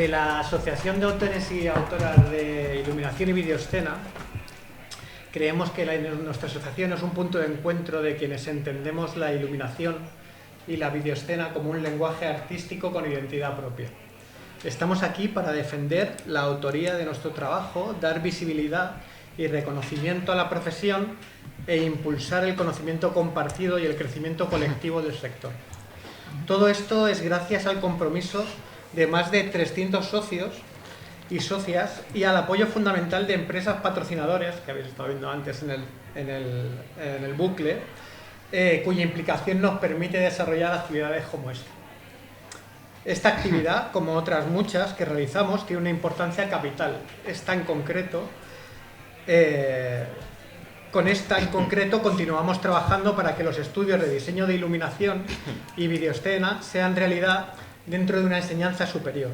Desde la Asociación de Autores y Autoras de Iluminación y Videoescena, creemos que nuestra asociación es un punto de encuentro de quienes entendemos la iluminación y la videoescena como un lenguaje artístico con identidad propia. Estamos aquí para defender la autoría de nuestro trabajo, dar visibilidad y reconocimiento a la profesión e impulsar el conocimiento compartido y el crecimiento colectivo del sector. Todo esto es gracias al compromiso de más de 300 socios y socias y al apoyo fundamental de empresas patrocinadores, que habéis estado viendo antes en el bucle, cuya implicación nos permite desarrollar actividades como esta. Esta actividad, como otras muchas que realizamos, tiene una importancia capital. Con esta en concreto continuamos trabajando para que los estudios de diseño de iluminación y videoescena sean realidad dentro de una enseñanza superior.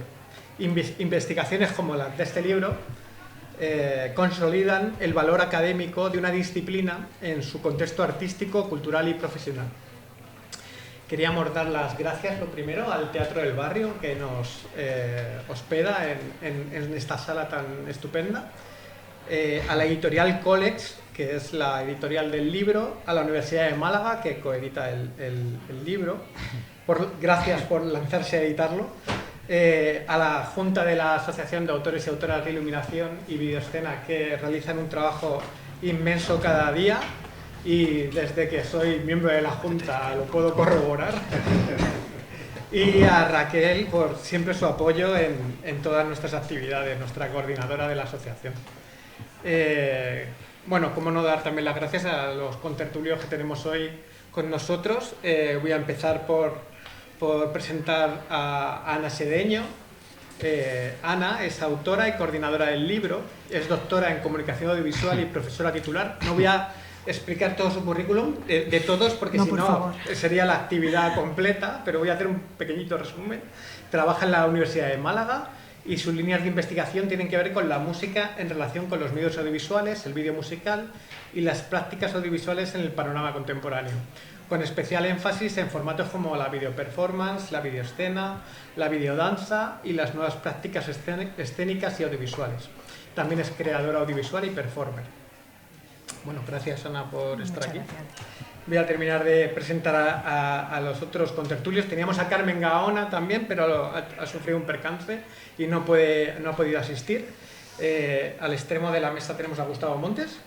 Investigaciones como las de este libro consolidan el valor académico de una disciplina en su contexto artístico, cultural y profesional. Queríamos dar las gracias, lo primero, al Teatro del Barrio, que nos hospeda en esta sala tan estupenda, a la editorial Colex, que es la editorial del libro, a la Universidad de Málaga, que coedita el libro. Gracias por lanzarse a editarlo. A la Junta de la Asociación de Autores y Autoras de Iluminación y Videoescena, que realizan un trabajo inmenso cada día, y desde que soy miembro de la Junta lo puedo corroborar. Y a Raquel por siempre su apoyo en todas nuestras actividades, nuestra coordinadora de la asociación. Bueno, cómo no dar también las gracias a los contertulios que tenemos hoy con nosotros. Voy a empezar por presentar a Ana Sedeño. Ana es autora y coordinadora del libro, es doctora en comunicación audiovisual y profesora titular. No voy a explicar todo su currículum de todos, porque si no sería la actividad completa, pero voy a hacer un pequeñito resumen. Trabaja en la Universidad de Málaga y sus líneas de investigación tienen que ver con la música en relación con los medios audiovisuales, el vídeo musical y las prácticas audiovisuales en el panorama contemporáneo, con especial énfasis en formatos como la videoperformance, la videoescena, la videodanza y las nuevas prácticas escénicas y audiovisuales. También es creadora audiovisual y performer. Bueno, gracias Ana por estar aquí. Voy a terminar de presentar a los otros contertulios. Teníamos a Carmen Gaona también, pero ha sufrido un percance y no ha podido asistir. Al extremo de la mesa tenemos a Gustavo Montes.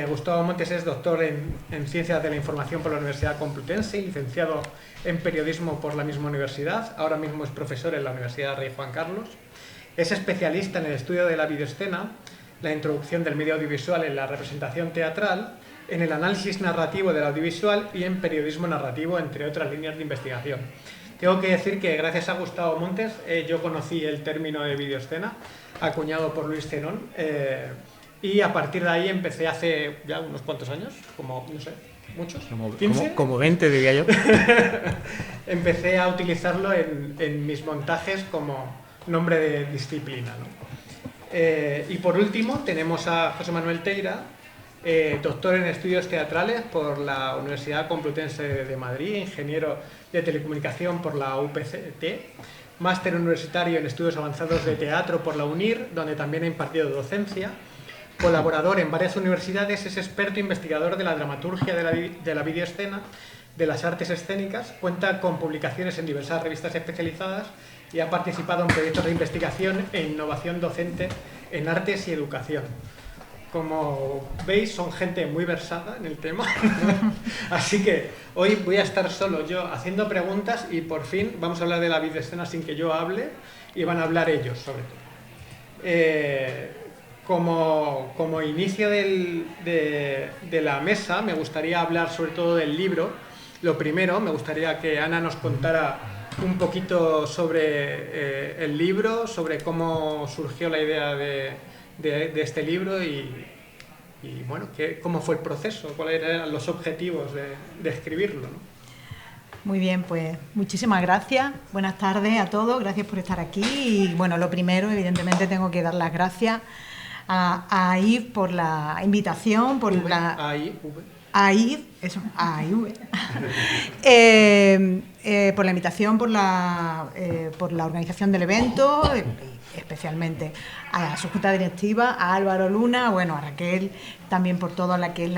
Gustavo Montes es doctor en Ciencias de la Información por la Universidad Complutense y licenciado en Periodismo por la misma universidad. Ahora mismo es profesor en la Universidad Rey Juan Carlos. Es especialista en el estudio de la videoescena, la introducción del medio audiovisual en la representación teatral, en el análisis narrativo del audiovisual y en periodismo narrativo, entre otras líneas de investigación. Tengo que decir que gracias a Gustavo Montes yo conocí el término de videoescena, acuñado por Luis Zenón, y a partir de ahí empecé hace ya unos cuantos años, como, no sé, muchos, como 20 diría yo. Empecé a utilizarlo en mis montajes como nombre de disciplina, ¿no? Y por último tenemos a José Manuel Teira, doctor en estudios teatrales por la Universidad Complutense de Madrid, ingeniero de telecomunicación por la UPCT, máster universitario en estudios avanzados de teatro por la UNIR, donde también ha impartido docencia, colaborador en varias universidades, es experto investigador de la dramaturgia de la videoescena, de las artes escénicas, cuenta con publicaciones en diversas revistas especializadas y ha participado en proyectos de investigación e innovación docente en artes y educación. Como veis, son gente muy versada en el tema, así que hoy voy a estar solo yo haciendo preguntas y por fin vamos a hablar de la videoescena sin que yo hable y van a hablar ellos sobre todo. Como inicio de la mesa me gustaría hablar sobre todo del libro. Lo primero, me gustaría que Ana nos contara un poquito sobre el libro, sobre cómo surgió la idea de este libro y bueno, cómo fue el proceso, cuáles eran los objetivos de escribirlo, ¿no? Muy bien, pues muchísimas gracias. Buenas tardes a todos, gracias por estar aquí. Y bueno, lo primero, evidentemente, tengo que dar las gracias a Yves por la invitación, por la... por la invitación, por la organización del evento, especialmente a su junta directiva, a Álvaro Luna, bueno, a Raquel, también por todo lo que es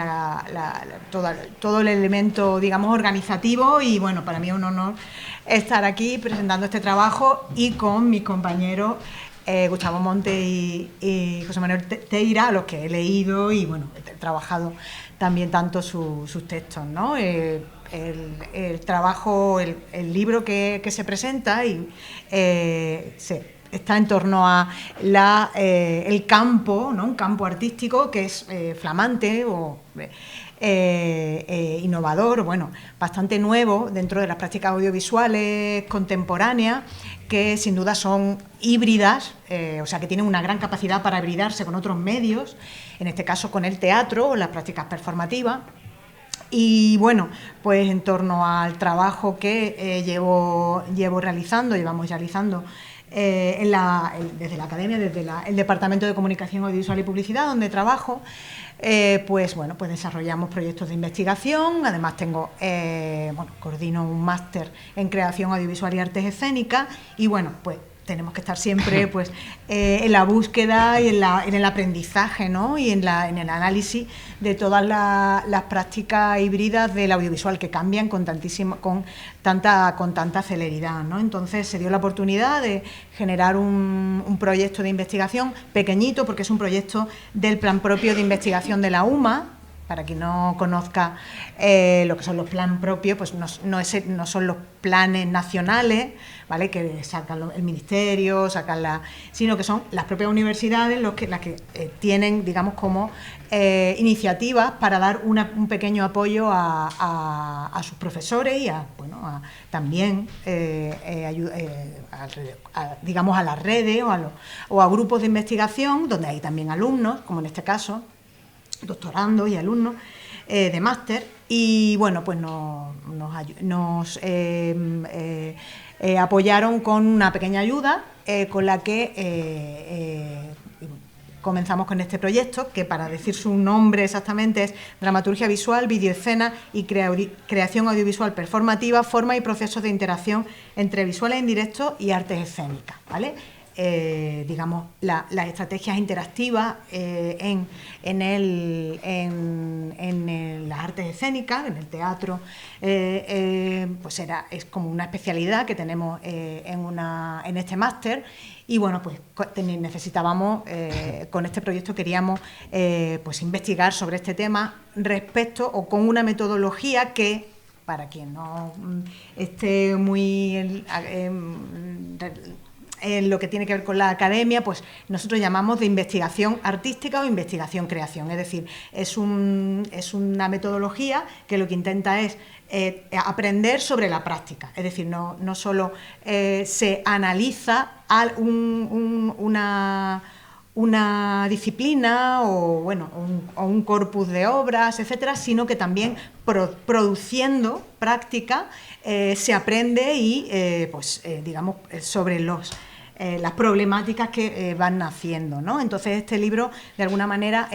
todo el elemento, digamos, organizativo, y bueno, para mí es un honor estar aquí presentando este trabajo y con mis compañeros Gustavo Monte y José Manuel Teira, a los que he leído y bueno, he trabajado también tanto sus textos, ¿no? El trabajo, el libro que se presenta está en torno a el campo, ¿no? Un campo artístico que es flamante o innovador, bueno, bastante nuevo dentro de las prácticas audiovisuales contemporáneas, que sin duda son híbridas, o sea, que tienen una gran capacidad para hibridarse con otros medios, en este caso con el teatro o las prácticas performativas. Y bueno, pues en torno al trabajo que llevamos realizando desde la academia, desde el Departamento de Comunicación Audiovisual y Publicidad, donde trabajo, pues desarrollamos proyectos de investigación. Además coordino un máster en creación audiovisual y artes escénicas, y bueno, pues tenemos que estar siempre en la búsqueda y en el aprendizaje, ¿no? Y en el análisis de todas las prácticas híbridas del audiovisual, que cambian con tanta celeridad, ¿no? Entonces se dio la oportunidad de generar un proyecto de investigación pequeñito, porque es un proyecto del plan propio de investigación de la UMA. Para quien no conozca lo que son los planes propios, pues no son los planes nacionales, ¿vale?, que sacan el ministerio, sino que son las propias universidades las que tienen, digamos, como iniciativas para dar un pequeño apoyo a sus profesores y también digamos, a las redes o a grupos de investigación, donde hay también alumnos, como en este caso, doctorandos y alumnos de máster, y bueno, pues nos apoyaron con una pequeña ayuda con la que comenzamos con este proyecto, que, para decir su nombre exactamente, es Dramaturgia Visual, Videoescena y Creación Audiovisual Performativa, forma y procesos de interacción entre visuales en directo y artes escénicas, ¿vale? Digamos, las estrategias interactivas en las artes escénicas, en el teatro, es como una especialidad que tenemos en este máster. Y bueno, pues necesitábamos, con este proyecto queríamos investigar sobre este tema con una metodología que, para quien no esté muy en lo que tiene que ver con la academia, pues nosotros llamamos de investigación artística o investigación creación. Es decir, es una metodología que lo que intenta es aprender sobre la práctica. Es decir, no solo se analiza una disciplina o un corpus de obras, etcétera, sino que también produciendo práctica se aprende y digamos, sobre las problemáticas que van naciendo, ¿no? Entonces este libro, de alguna manera,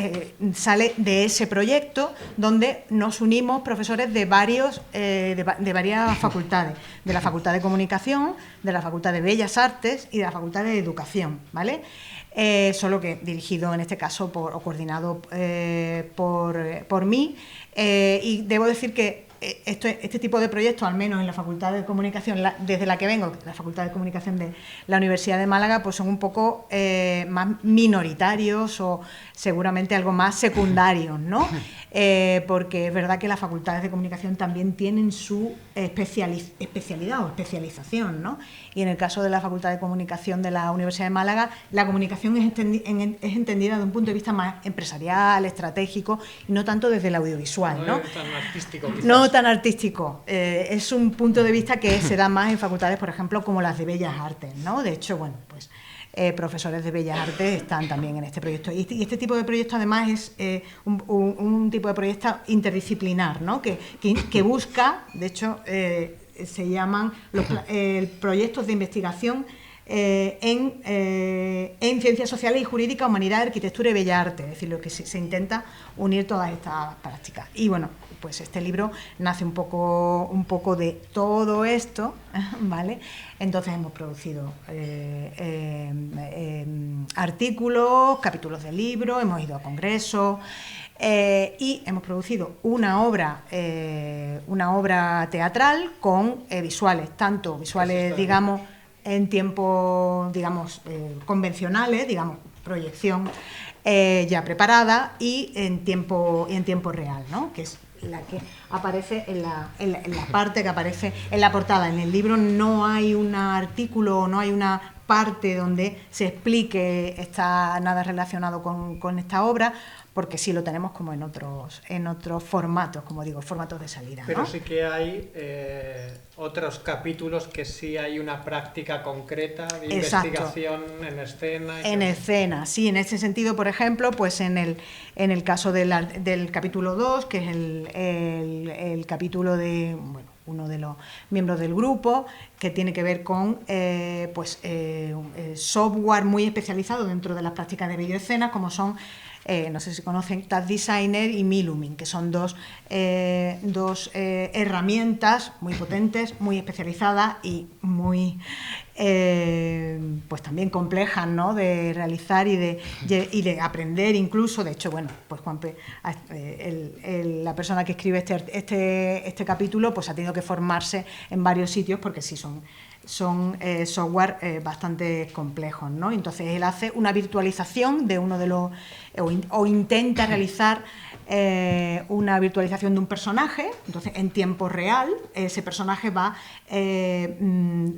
sale de ese proyecto, donde nos unimos profesores de varias facultades, de la Facultad de Comunicación, de la Facultad de Bellas Artes y de la Facultad de Educación, ¿vale? Solo que dirigido en este caso o coordinado por mí, y debo decir que este tipo de proyectos, al menos en la Facultad de Comunicación, desde la que vengo, la Facultad de Comunicación de la Universidad de Málaga, pues son un poco más minoritarios o seguramente algo más secundarios, ¿no? Porque es verdad que las facultades de comunicación también tienen su especialidad o especialización, ¿no? Y en el caso de la Facultad de Comunicación de la Universidad de Málaga, la comunicación es entendida desde un punto de vista más empresarial, estratégico, y no tanto desde el audiovisual, ¿no? No tan artístico, quizás. No tan artístico. Es un punto de vista que se da más en facultades, por ejemplo, como las de Bellas Artes, ¿no? De hecho, bueno, pues profesores de Bellas Artes están también en este proyecto. Y este tipo de proyecto, además, es un tipo de proyecto interdisciplinar, ¿no? Que busca, de hecho, se llaman proyectos de investigación en ciencias sociales y jurídicas, humanidad, arquitectura y bellas artes, es decir, lo que se intenta unir todas estas prácticas. Y bueno, pues este libro nace un poco de todo esto, ¿vale? Entonces hemos producido artículos, capítulos de libros, hemos ido a congresos y hemos producido una obra teatral con visuales, tanto visuales, digamos, en tiempos, digamos, convencionales, digamos, proyección ya preparada y en tiempo real, ¿no? Que es la que aparece en la parte que aparece en la portada. En el libro no hay un artículo, no hay una parte donde se explique nada relacionado con esta obra, porque sí lo tenemos como en otros formatos, como digo, formatos de salida, ¿no? Pero sí que hay otros capítulos que sí hay una práctica concreta de investigación en escena. En escena, sí, en ese sentido, por ejemplo, pues en el caso del capítulo 2, que es el capítulo de, bueno, uno de los miembros del grupo, que tiene que ver con software muy especializado dentro de las prácticas de videoescena, como son, no sé si conocen, Task Designer y Milumin, que son dos herramientas muy potentes, muy especializadas y muy pues también complejas, ¿no?, de realizar y de aprender incluso. De hecho, bueno, pues Juanpe, la persona que escribe este capítulo, pues ha tenido que formarse en varios sitios porque sí son software bastante complejos, ¿no? Entonces él hace una virtualización de uno de los, o intenta realizar una virtualización de un personaje. Entonces en tiempo real ese personaje va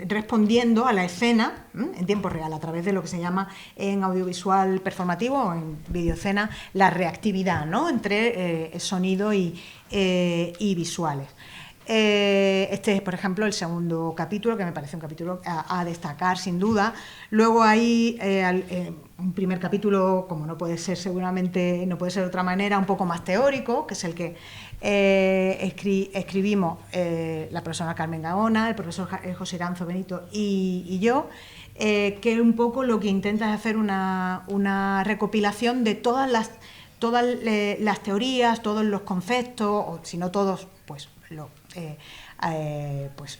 respondiendo a la escena en tiempo real a través de lo que se llama en audiovisual performativo o en videoescena la reactividad, ¿no?, entre sonido y visuales. Este es, por ejemplo, el segundo capítulo, que me parece un capítulo a destacar, sin duda. Luego hay un primer capítulo, como no puede ser seguramente, no puede ser de otra manera, un poco más teórico, que es el que escribimos la profesora Carmen Gaona, el profesor José Iranzo Benito y yo, que un poco lo que intenta es hacer una recopilación de todas las teorías, todos los conceptos, o si no todos, pues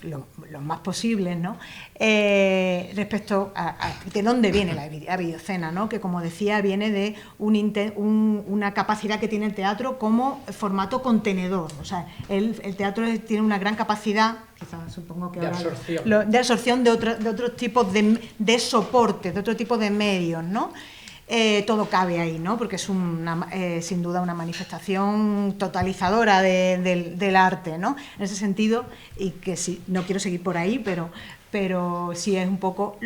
los más posibles, ¿no?, respecto a de dónde viene la videoescena, ¿no?, que, como decía, viene de una capacidad que tiene el teatro como formato contenedor. O sea, el teatro tiene una gran capacidad, quizás, supongo que de absorción de otros tipos de soportes, de otro tipo de medios, ¿no? Todo cabe ahí, ¿no?, porque es sin duda una manifestación totalizadora del arte, ¿no?, en ese sentido, y que sí, no quiero seguir por ahí, pero sí es un poco,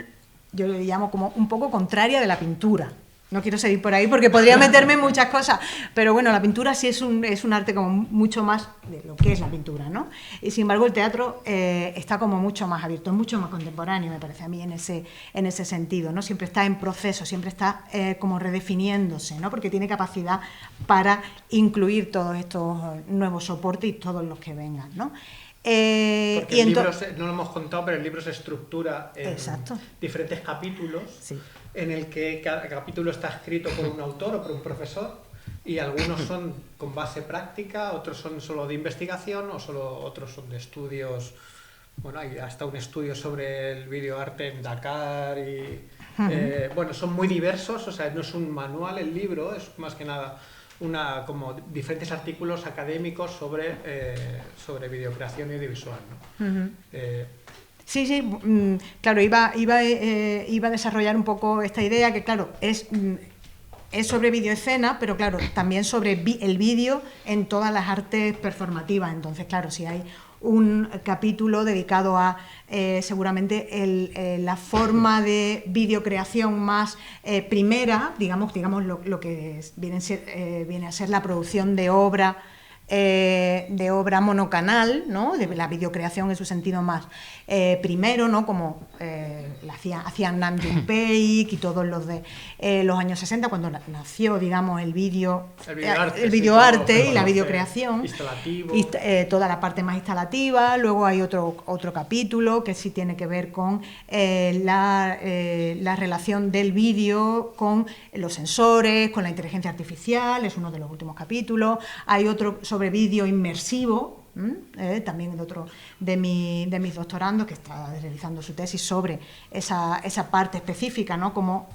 yo le llamo como un poco contraria de la pintura. No quiero seguir por ahí porque podría meterme en muchas cosas, pero bueno, la pintura sí es un arte como mucho más de lo que es la pintura, ¿no? Y sin embargo el teatro está como mucho más abierto, es mucho más contemporáneo, me parece a mí, en ese sentido, ¿no? Siempre está en proceso, siempre está como redefiniéndose, ¿no?, porque tiene capacidad para incluir todos estos nuevos soportes y todos los que vengan, ¿no? Porque el libro, no lo hemos contado, pero el libro se estructura en diferentes capítulos, sí, en el que cada capítulo está escrito por un autor o por un profesor, y algunos son con base práctica, otros son solo de investigación, otros son de estudios. Bueno, hay hasta un estudio sobre el videoarte en Dakar y bueno, son muy diversos. O sea, no es un manual el libro, es más que nada como diferentes artículos académicos sobre videocreación y audiovisual, ¿no? Sí, claro, iba a desarrollar un poco esta idea, que claro, es sobre videoescena, pero claro, también sobre el vídeo en todas las artes performativas. Entonces, claro, si hay un capítulo dedicado a seguramente la forma de videocreación más primera, digamos lo que viene a ser la producción de obra de obra monocanal, ¿no? De la videocreación en su sentido más primero, ¿no? Como hacían Nam June Paik y todos los de los años 60, cuando nació, digamos, el videoarte y la videocreación, toda la parte más instalativa. Luego hay otro capítulo que sí tiene que ver con la relación del vídeo con los sensores, con la inteligencia artificial, es uno de los últimos capítulos. Hay otro sobre vídeo inmersivo, también otro de mis doctorandos que está realizando su tesis sobre esa parte específica, ¿no? Cómo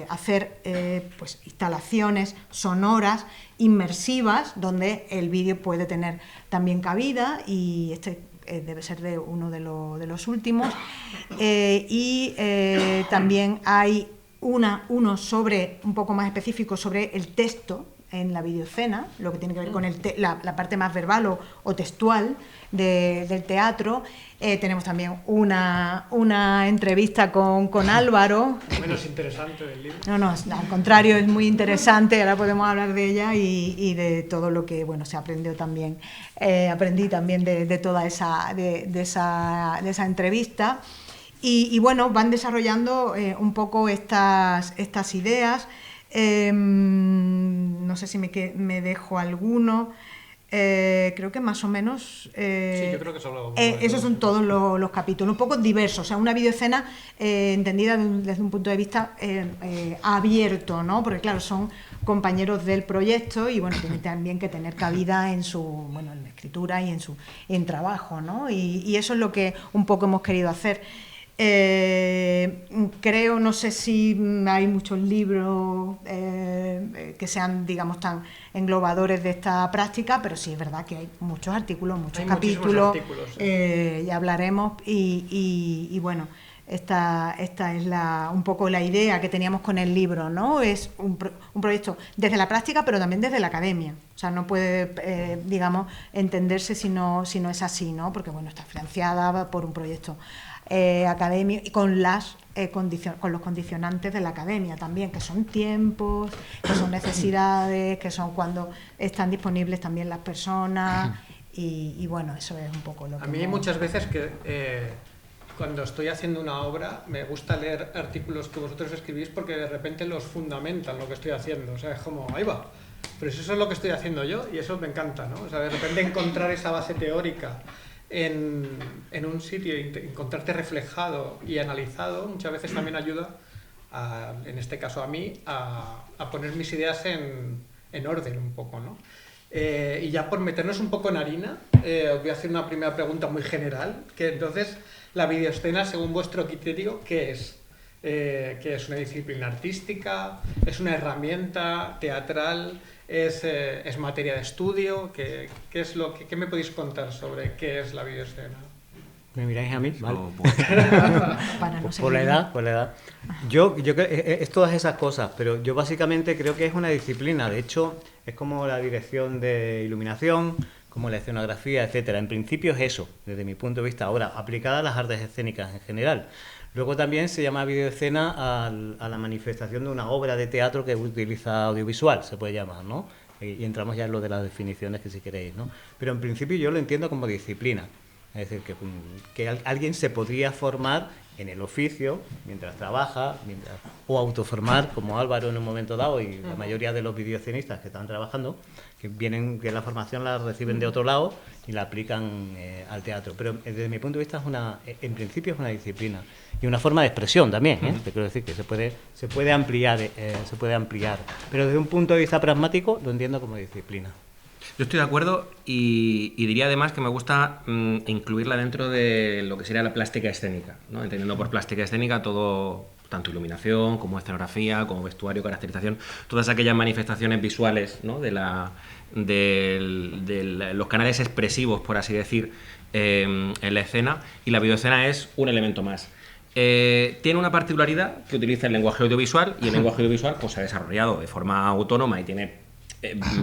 hacer pues instalaciones sonoras inmersivas donde el vídeo puede tener también cabida, y debe ser de uno de los últimos. También hay uno sobre un poco más específico sobre el texto en la videoescena, lo que tiene que ver con la parte más verbal o textual del teatro. Tenemos también una entrevista con Álvaro. Menos interesante del libro. No, al contrario, es muy interesante, ahora podemos hablar de ella y de todo lo que se aprendió también. Aprendí también de toda esa entrevista. Y bueno, van desarrollando un poco estas ideas. No sé si me dejo alguno. Creo que más o menos sí, yo creo que esos son todos los capítulos, un poco diversos, o sea, una videoescena entendida desde un punto de vista abierto, ¿no? Porque claro, son compañeros del proyecto y bueno, tienen también que tener cabida en la escritura y en trabajo, ¿no? Y eso es lo que un poco hemos querido hacer. Creo, no sé si hay muchos libros que sean, digamos, tan englobadores de esta práctica, pero sí es verdad que hay muchos artículos, muchos capítulos, ya hablaremos y bueno, esta es un poco la idea que teníamos con el libro, ¿no? Es un proyecto desde la práctica, pero también desde la academia. O sea, no puede, digamos, entenderse si no es así, ¿no? Porque, bueno, está financiada por un proyecto académico y con los condicionantes de la academia también, que son tiempos, que son necesidades, que son cuando están disponibles también las personas y bueno, eso es un poco lo que... A mí muchas veces que cuando estoy haciendo una obra me gusta leer artículos que vosotros escribís porque de repente los fundamentan lo que estoy haciendo, o sea, es como, ahí va, pero si eso es lo que estoy haciendo yo y eso me encanta, ¿no? O sea, de repente encontrar esa base teórica en un sitio y encontrarte reflejado y analizado muchas veces también ayuda, en este caso a mí, a poner mis ideas en orden un poco, ¿no? Y ya por meternos un poco en harina, os voy a hacer una primera pregunta muy general, que entonces, la videoescena, según vuestro criterio, ¿qué es? ¿Qué es una disciplina artística? ¿Es una herramienta teatral? ¿Es materia de estudio? ¿Qué me podéis contar sobre qué es la videoescena? ¿Me miráis a mí? Vale. Para no por la edad. Yo creo que es todas esas cosas, pero yo básicamente creo que es una disciplina. De hecho, es como la dirección de iluminación, como la escenografía, etcétera. En principio es eso, desde mi punto de vista. Ahora, aplicada a las artes escénicas en general. Luego también se llama videoescena a la manifestación de una obra de teatro que utiliza audiovisual, se puede llamar, ¿no? Y entramos ya en lo de las definiciones, que si queréis, ¿no? Pero en principio yo lo entiendo como disciplina. Es decir, que alguien se podría formar en el oficio mientras trabaja, o autoformar, como Álvaro en un momento dado, y la mayoría de los videoescenistas que están trabajando, que la formación la reciben de otro lado y la aplican al teatro. Pero desde mi punto de vista en principio es una disciplina y una forma de expresión también, te quiero decir que se puede ampliar, pero desde un punto de vista pragmático lo entiendo como disciplina. Yo estoy de acuerdo y diría además que me gusta incluirla dentro de lo que sería la plástica escénica, ¿no? Entendiendo por plástica escénica todo, tanto iluminación como escenografía, como vestuario, caracterización, todas aquellas manifestaciones visuales, ¿no? de los canales expresivos, por así decir, en la escena, y la videoescena es un elemento más. Tiene una particularidad que utiliza el lenguaje audiovisual, y el lenguaje audiovisual pues, se ha desarrollado de forma autónoma y tiene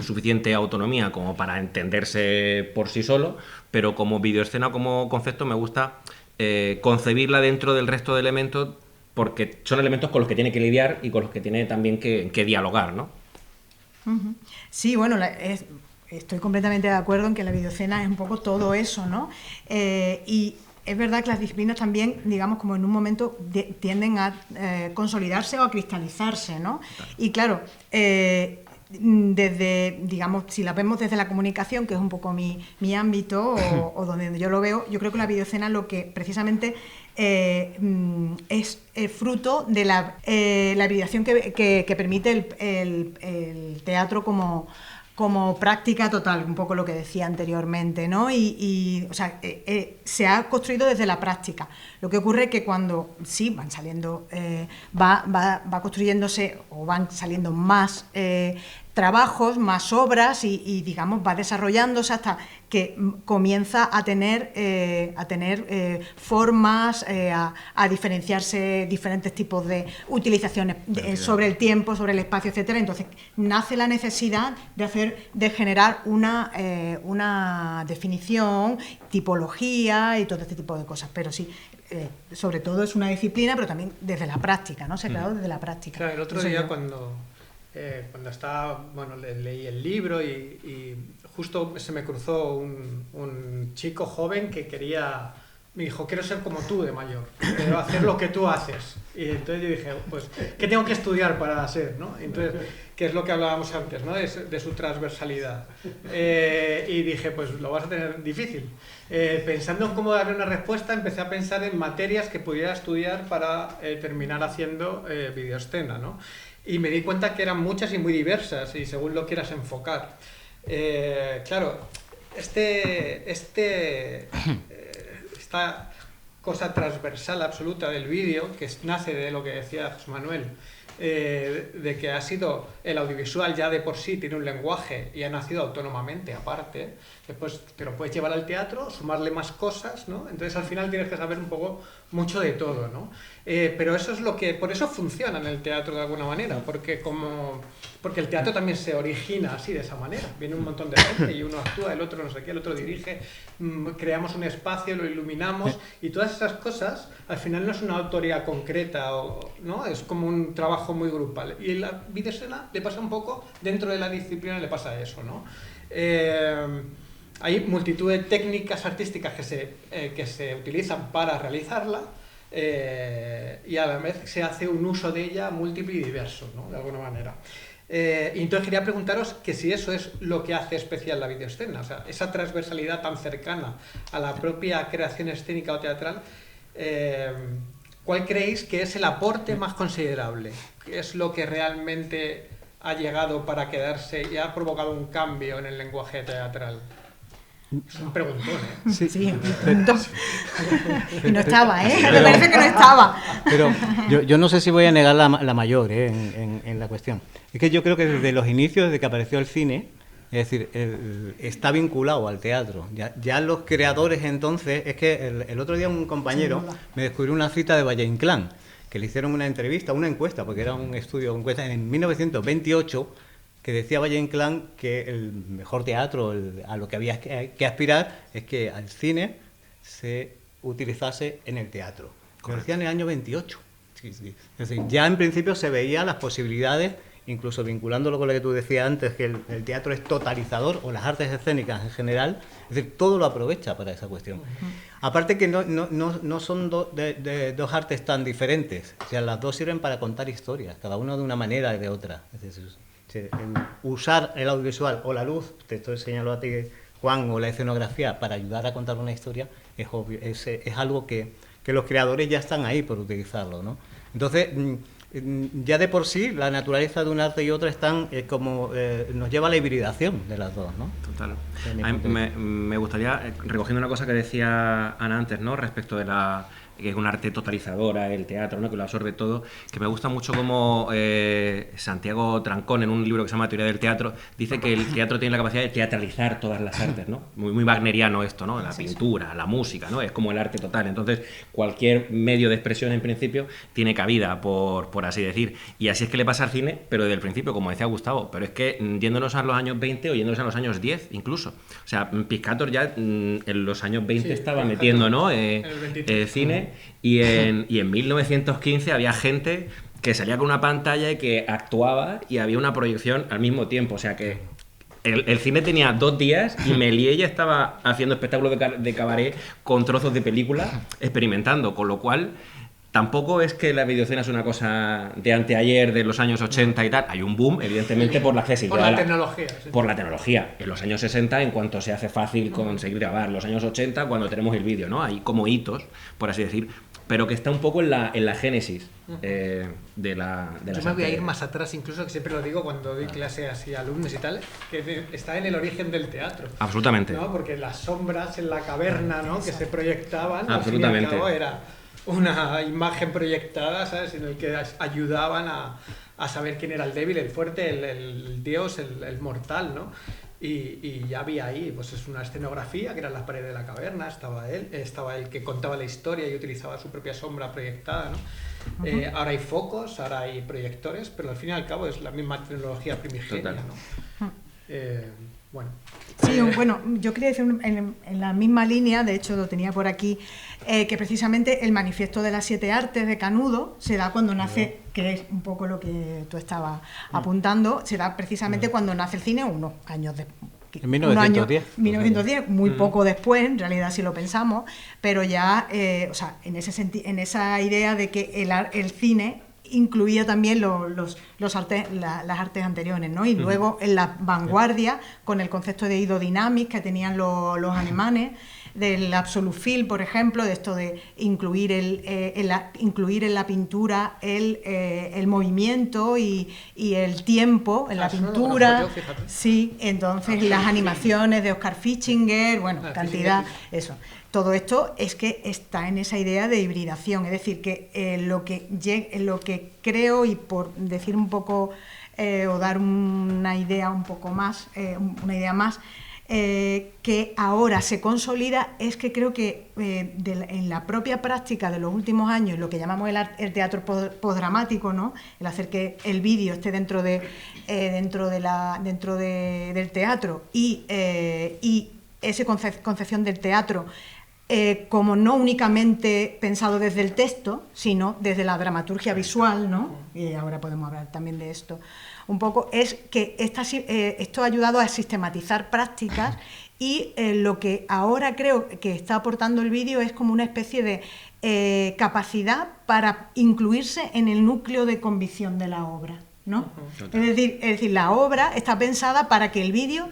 suficiente autonomía como para entenderse por sí solo, pero como videoescena, como concepto, me gusta concebirla dentro del resto de elementos, porque son elementos con los que tiene que lidiar y con los que tiene también que dialogar, ¿no? Sí, bueno, estoy completamente de acuerdo en que la videoescena es un poco todo eso, ¿no? Y es verdad que las disciplinas también, digamos, como en un momento tienden a consolidarse o a cristalizarse, ¿no? Y claro, desde, digamos, si la vemos desde la comunicación, que es un poco mi ámbito o donde yo lo veo, yo creo que la videoescena lo que precisamente es fruto de la habilitación que permite el teatro como práctica total, un poco lo que decía anteriormente, ¿no? O sea, se ha construido desde la práctica. Lo que ocurre es que cuando sí van saliendo, va construyéndose o van saliendo más trabajos, más obras y digamos va desarrollándose hasta que comienza a tener formas, a diferenciarse diferentes tipos de utilizaciones sobre el tiempo, sobre el espacio, etcétera. Entonces nace la necesidad de generar una definición, tipología y todo este tipo de cosas. Pero sí, sobre todo es una disciplina, pero también desde la práctica, ¿no? Se ha creado desde la práctica. Claro, el otro día cuando estaba, bueno, leí el libro y justo se me cruzó un chico joven que me dijo, quiero ser como tú de mayor, quiero hacer lo que tú haces. Y entonces yo dije, pues, ¿qué tengo que estudiar para ser, ¿no? Entonces, que es lo que hablábamos antes, ¿no? De su transversalidad. Y dije, pues lo vas a tener difícil. Pensando en cómo darle una respuesta, empecé a pensar en materias que pudiera estudiar para terminar haciendo videoescena, ¿no? Y me di cuenta que eran muchas y muy diversas, y según lo quieras enfocar. Claro, esta cosa transversal absoluta del vídeo, que nace de lo que decía José Manuel, de que ha sido el audiovisual ya de por sí tiene un lenguaje y ha nacido autónomamente aparte, después te lo puedes llevar al teatro, sumarle más cosas, ¿no? Entonces al final tienes que saber un poco mucho de todo, ¿no? Pero eso es por eso funciona en el teatro de alguna manera, porque el teatro también se origina así, de esa manera. Viene un montón de gente y uno actúa, el otro no sé qué, el otro dirige, creamos un espacio, lo iluminamos, y todas esas cosas al final no es una autoría concreta, ¿no? Es como un trabajo muy grupal. Y en la videoescena le pasa un poco, dentro de la disciplina le pasa eso, ¿no? Hay multitud de técnicas artísticas que se utilizan para realizarla, y a la vez se hace un uso de ella múltiple y diverso, ¿no? De alguna manera. Y entonces quería preguntaros que si eso es lo que hace especial la videoescena, o sea, esa transversalidad tan cercana a la propia creación escénica o teatral, ¿cuál creéis que es el aporte más considerable? ¿Qué es lo que realmente ha llegado para quedarse y ha provocado un cambio en el lenguaje teatral? Es un preguntón, ¿eh? Sí, un preguntón. Y no estaba, ¿eh? Me parece que no estaba. Pero yo no sé si voy a negar la mayor en la cuestión. Es que yo creo que desde los inicios, desde que apareció el cine, es decir, está vinculado al teatro. Ya los creadores entonces, es que el otro día un compañero me descubrió una cita de Valle Inclán, que le hicieron una entrevista, una encuesta, porque era un estudio, una encuesta en 1928, que decía Valle Inclán que el mejor teatro, a lo que había que aspirar, es que al cine se utilizase en el teatro. Lo decía en el año 28. Sí. Es decir, ya en principio se veían las posibilidades, incluso vinculándolo con lo que tú decías antes, que el teatro es totalizador, o las artes escénicas en general, es decir, todo lo aprovecha para esa cuestión. Aparte que no son dos artes tan diferentes, o sea, las dos sirven para contar historias, cada uno de una manera y de otra. Es decir, usar el audiovisual o la luz, te estoy señalando a ti, Juan, o la escenografía para ayudar a contar una historia, es obvio, es algo que los creadores ya están ahí por utilizarlo, ¿no? Entonces, ya de por sí, la naturaleza de un arte y otra nos lleva a la hibridación de las dos, ¿no? Total. Me gustaría, recogiendo una cosa que decía Ana antes, ¿no? Respecto de que es un arte totalizadora, el teatro, ¿no? Que lo absorbe todo, que me gusta mucho como Santiago Trancón, en un libro que se llama Teoría del Teatro, dice que el teatro tiene la capacidad de teatralizar todas las artes, ¿no? Muy wagneriano esto, ¿no? La pintura, la música, ¿no? Es como el arte total. Entonces, cualquier medio de expresión, en principio, tiene cabida, por así decir. Y así es que le pasa al cine, pero desde el principio, como decía Gustavo, pero es que yéndonos a los años 20 o yéndonos a los años 10, incluso. O sea, Piscator ya en los años 20 estaba metiendo, ¿no? Cine. Y en 1915 había gente que salía con una pantalla y que actuaba y había una proyección al mismo tiempo. O sea que El cine tenía 2 días y Méliès ya estaba haciendo espectáculos de cabaret con trozos de película, experimentando, con lo cual tampoco es que la videocena es una cosa de anteayer, de los años 80 y tal. Hay un boom, evidentemente, por la accesibilidad. Por la tecnología. Sí. Por la tecnología. En los años 60, en cuanto se hace fácil conseguir grabar. Los años 80, cuando tenemos el vídeo, ¿no? Hay como hitos, por así decir, pero que está un poco en la génesis de la Yo me voy a ir más atrás, incluso, que siempre lo digo cuando doy clase así a alumnos y tal, que está en el origen del teatro. Absolutamente. ¿No? Porque las sombras en la caverna, ¿no? Que se proyectaban, Absolutamente. al fin y al cabo era una imagen proyectada, ¿sabes? En el que ayudaban a saber quién era el débil, el fuerte, el dios, el mortal, ¿no? Y ya había ahí, pues es una escenografía que eran las paredes de la caverna, estaba él que contaba la historia y utilizaba su propia sombra proyectada, ¿no? Ahora hay focos, ahora hay proyectores, pero al fin y al cabo es la misma tecnología primigenia, ¿no? Bueno. Sí, bueno, yo quería decir en la misma línea, de hecho lo tenía por aquí, que precisamente el manifiesto de las 7 artes de Canudo se da cuando nace, que es un poco lo que tú estabas apuntando, se da precisamente cuando nace el cine, unos años después. En 1910. 1910, muy poco después, en realidad si lo pensamos, pero ya, o sea, en esa idea de que el cine incluía también las artes anteriores, ¿no? Y luego en la vanguardia, con el concepto de hidrodynamics que tenían los alemanes, del absolute film, por ejemplo, de esto de incluir en la pintura el movimiento y el tiempo en la pintura. No, fíjate. Sí, entonces las animaciones de Oscar Fischinger, bueno, cantidad, eso. Todo esto es que está en esa idea de hibridación, es decir, que lo que creo, y por decir un poco o dar una idea un poco más, que ahora se consolida, es que creo que en la propia práctica de los últimos años, lo que llamamos el teatro postdramático, ¿no? El hacer que el vídeo esté dentro del teatro y esa concepción del teatro como no únicamente pensado desde el texto, sino desde la dramaturgia visual, ¿no? Y ahora podemos hablar también de esto un poco, es que esto ha ayudado a sistematizar prácticas y lo que ahora creo que está aportando el vídeo es como una especie de capacidad para incluirse en el núcleo de convicción de la obra, ¿no? Es decir, la obra está pensada para que el vídeo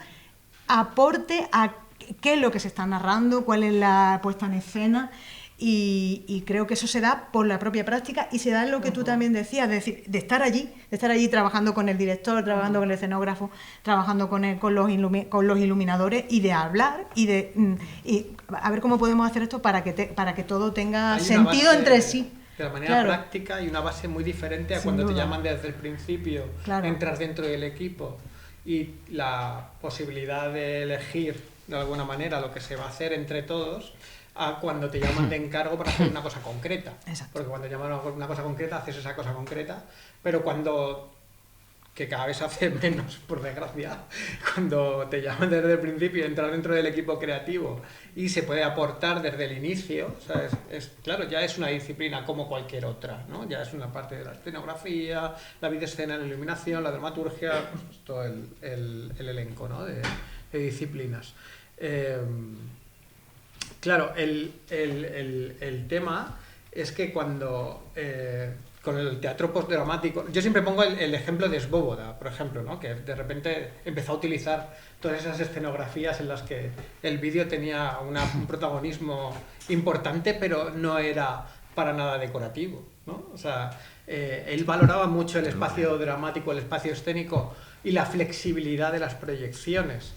aporte a qué es lo que se está narrando, cuál es la puesta en escena, y creo que eso se da por la propia práctica y se da en lo que tú también decías, es decir, de estar allí trabajando con el director, trabajando con el escenógrafo, trabajando con los iluminadores y de hablar y a ver cómo podemos hacer esto para que todo tenga sentido entre sí. De la manera práctica y una base muy diferente a cuando te llaman desde el principio, entras dentro del equipo y la posibilidad de elegir de alguna manera lo que se va a hacer entre todos, a cuando te llaman de encargo para hacer una cosa concreta. Exacto. Porque cuando llaman a una cosa concreta, haces esa cosa concreta, pero cuando, que cada vez hace menos, por desgracia, cuando te llaman desde el principio, entrar dentro del equipo creativo y se puede aportar desde el inicio, ¿sabes? Claro, ya es una disciplina como cualquier otra, ¿no? Ya es una parte de la escenografía, la videoescena, la iluminación, la dramaturgia, pues todo el elenco, ¿no? de disciplinas. Claro, el tema es que cuando con el teatro postdramático, yo siempre pongo el ejemplo de Svoboda, por ejemplo, ¿no? Que de repente empezó a utilizar todas esas escenografías en las que el vídeo tenía un protagonismo importante, pero no era para nada decorativo, ¿no? O sea, él valoraba mucho el espacio dramático, el espacio escénico y la flexibilidad de las proyecciones.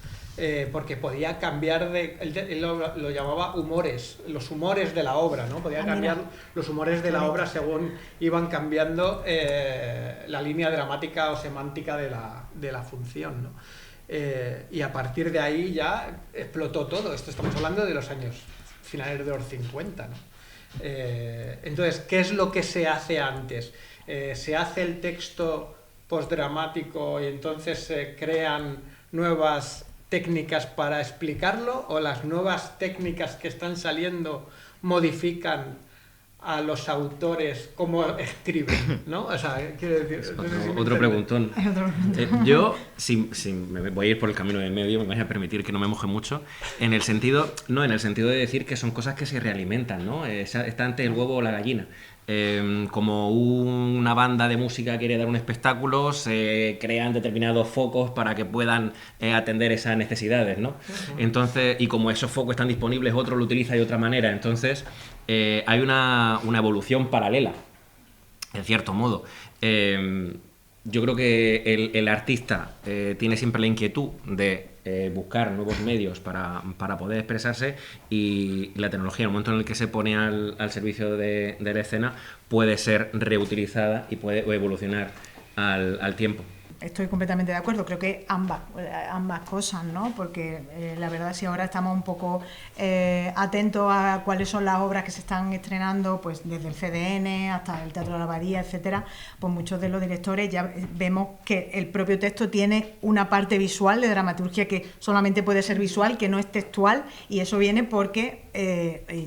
Porque podía cambiar él lo llamaba humores, los humores de la obra, ¿no? Podía cambiar los humores de la obra según iban cambiando la línea dramática o semántica de la función, ¿no? Y a partir de ahí ya explotó todo. Esto estamos hablando de los años finales de los 50, ¿no? Entonces, ¿qué es lo que se hace antes? Se hace el texto postdramático y entonces se crean nuevas técnicas para explicarlo, o las nuevas técnicas que están saliendo modifican a los autores cómo escriben, ¿no? O sea, quiero decir... no sé si me Otro entiendes. preguntón. Yo, si me voy a ir por el camino de medio, me vais a permitir que no me moje mucho, en el sentido de decir que son cosas que se realimentan, ¿no? Está antes el huevo o la gallina. Como una banda de música quiere dar un espectáculo, se crean determinados focos para que puedan atender esas necesidades, ¿no? Entonces, y como esos focos están disponibles, otro lo utiliza de otra manera. Entonces, hay una evolución paralela, en cierto modo. Yo creo que el artista tiene siempre la inquietud de buscar nuevos medios para poder expresarse, y la tecnología, en el momento en el que se pone al servicio de la escena, puede ser reutilizada y puede evolucionar al tiempo. Estoy completamente de acuerdo, creo que ambas cosas, ¿no? Porque la verdad, si ahora estamos un poco atentos a cuáles son las obras que se están estrenando, pues desde el CDN hasta el Teatro de la Abadía, etcétera, pues muchos de los directores ya vemos que el propio texto tiene una parte visual de dramaturgia que solamente puede ser visual, que no es textual, y eso viene porque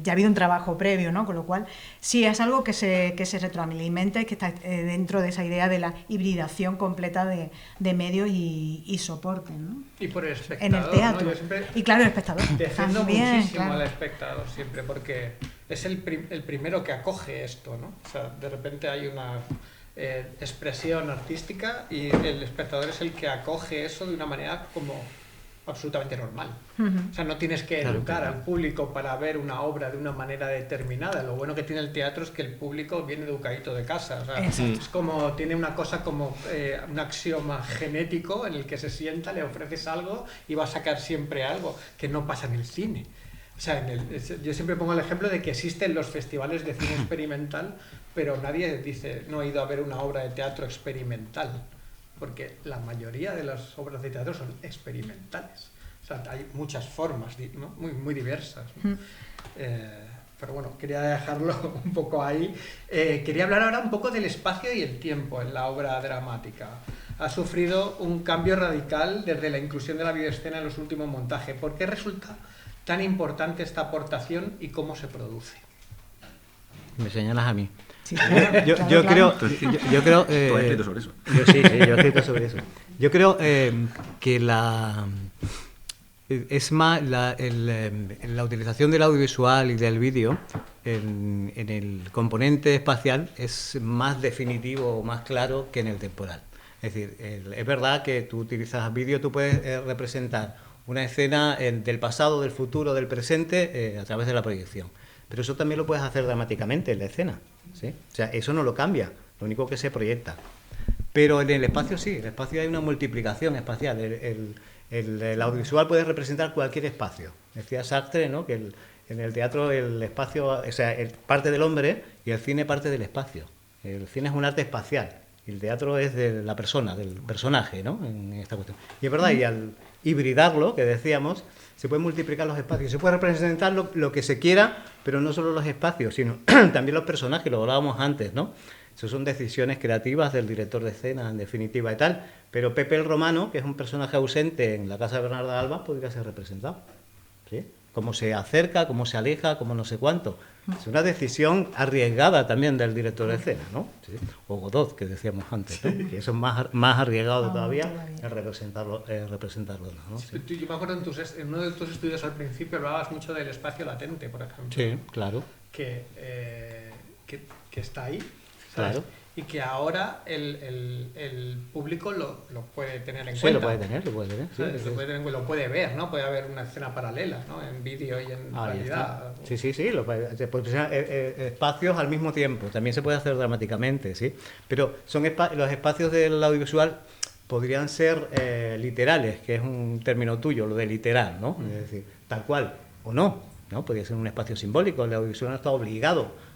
ya ha habido un trabajo previo, ¿no? Con lo cual, sí es algo que se retroalimenta y que está dentro de esa idea de la hibridación completa de medios y soporte, ¿no? Y por el espectador, en el teatro, ¿no? Yo siempre y claro, el espectador defiendo también, muchísimo claro. al espectador siempre, porque es el primero que acoge esto, ¿no? O sea, de repente hay una expresión artística y el espectador es el que acoge eso de una manera como absolutamente normal. O sea, no tienes que educar al público para ver una obra de una manera determinada. Lo bueno que tiene el teatro es que el público viene educadito de casa. O sea, es como, tiene una cosa como un axioma genético en el que se sienta, le ofreces algo y va a sacar siempre algo, que no pasa en el cine. O sea, yo siempre pongo el ejemplo de que existen los festivales de cine experimental, pero nadie dice, no he ido a ver una obra de teatro experimental, porque la mayoría de las obras de teatro son experimentales. O sea, hay muchas formas, ¿no? muy diversas, ¿no? Pero bueno, quería dejarlo un poco ahí. Quería hablar ahora un poco del espacio y el tiempo en la obra dramática. Ha sufrido un cambio radical desde la inclusión de la videoescena en los últimos montajes. ¿Por qué resulta tan importante esta aportación y cómo se produce? Me señalas a mí. Sí, Yo creo... ¿Tú has escrito sobre eso? Yo sí, yo he escrito sobre eso. Yo creo que es más la utilización del audiovisual y del vídeo en el componente espacial es más definitivo o más claro que en el temporal. Es decir, es verdad que tú utilizas vídeo, tú puedes representar una escena del pasado, del futuro, del presente a través de la proyección. Pero eso también lo puedes hacer dramáticamente en la escena, ¿sí? O sea, eso no lo cambia, lo único que se proyecta. Pero en el espacio sí, en el espacio hay una multiplicación espacial. El audiovisual puede representar cualquier espacio. Decía Sartre, ¿no?, que en el teatro el espacio, o sea, parte del hombre y el cine parte del espacio. El cine es un arte espacial y el teatro es de la persona, del personaje, ¿no?, en esta cuestión. Y es verdad, y al hibridarlo, que decíamos, se pueden multiplicar los espacios, se puede representar lo que se quiera, pero no solo los espacios, sino también los personajes, lo hablábamos antes, ¿no? Eso son decisiones creativas del director de escena, en definitiva y tal, pero Pepe el Romano, que es un personaje ausente en la casa de Bernarda Alba, podría ser representado, ¿sí? Cómo se acerca, cómo se aleja, cómo no sé cuánto. Es una decisión arriesgada también del director de escena, ¿no? ¿Sí? O Godot, que decíamos antes, ¿no? Que eso es más arriesgado todavía el representarlo, ¿no? Sí. Yo me acuerdo en uno de tus estudios al principio hablabas mucho del espacio latente, por ejemplo. Sí, claro. Que está ahí, ¿sabes? Claro. Y que ahora el público lo puede tener en Sí, cuenta. lo puede tener. Sí, ¿Sabes? Lo puede ver, ¿no? Puede haber una escena paralela, ¿no? En vídeo y en realidad. Sí, se puede ser espacios al mismo tiempo. También se puede hacer dramáticamente, ¿sí? Pero los espacios del audiovisual podrían ser literales, que es un término tuyo, lo de literal, ¿no? Es decir, tal cual, o no, ¿no? Podría ser un espacio simbólico. El audiovisual no está obligado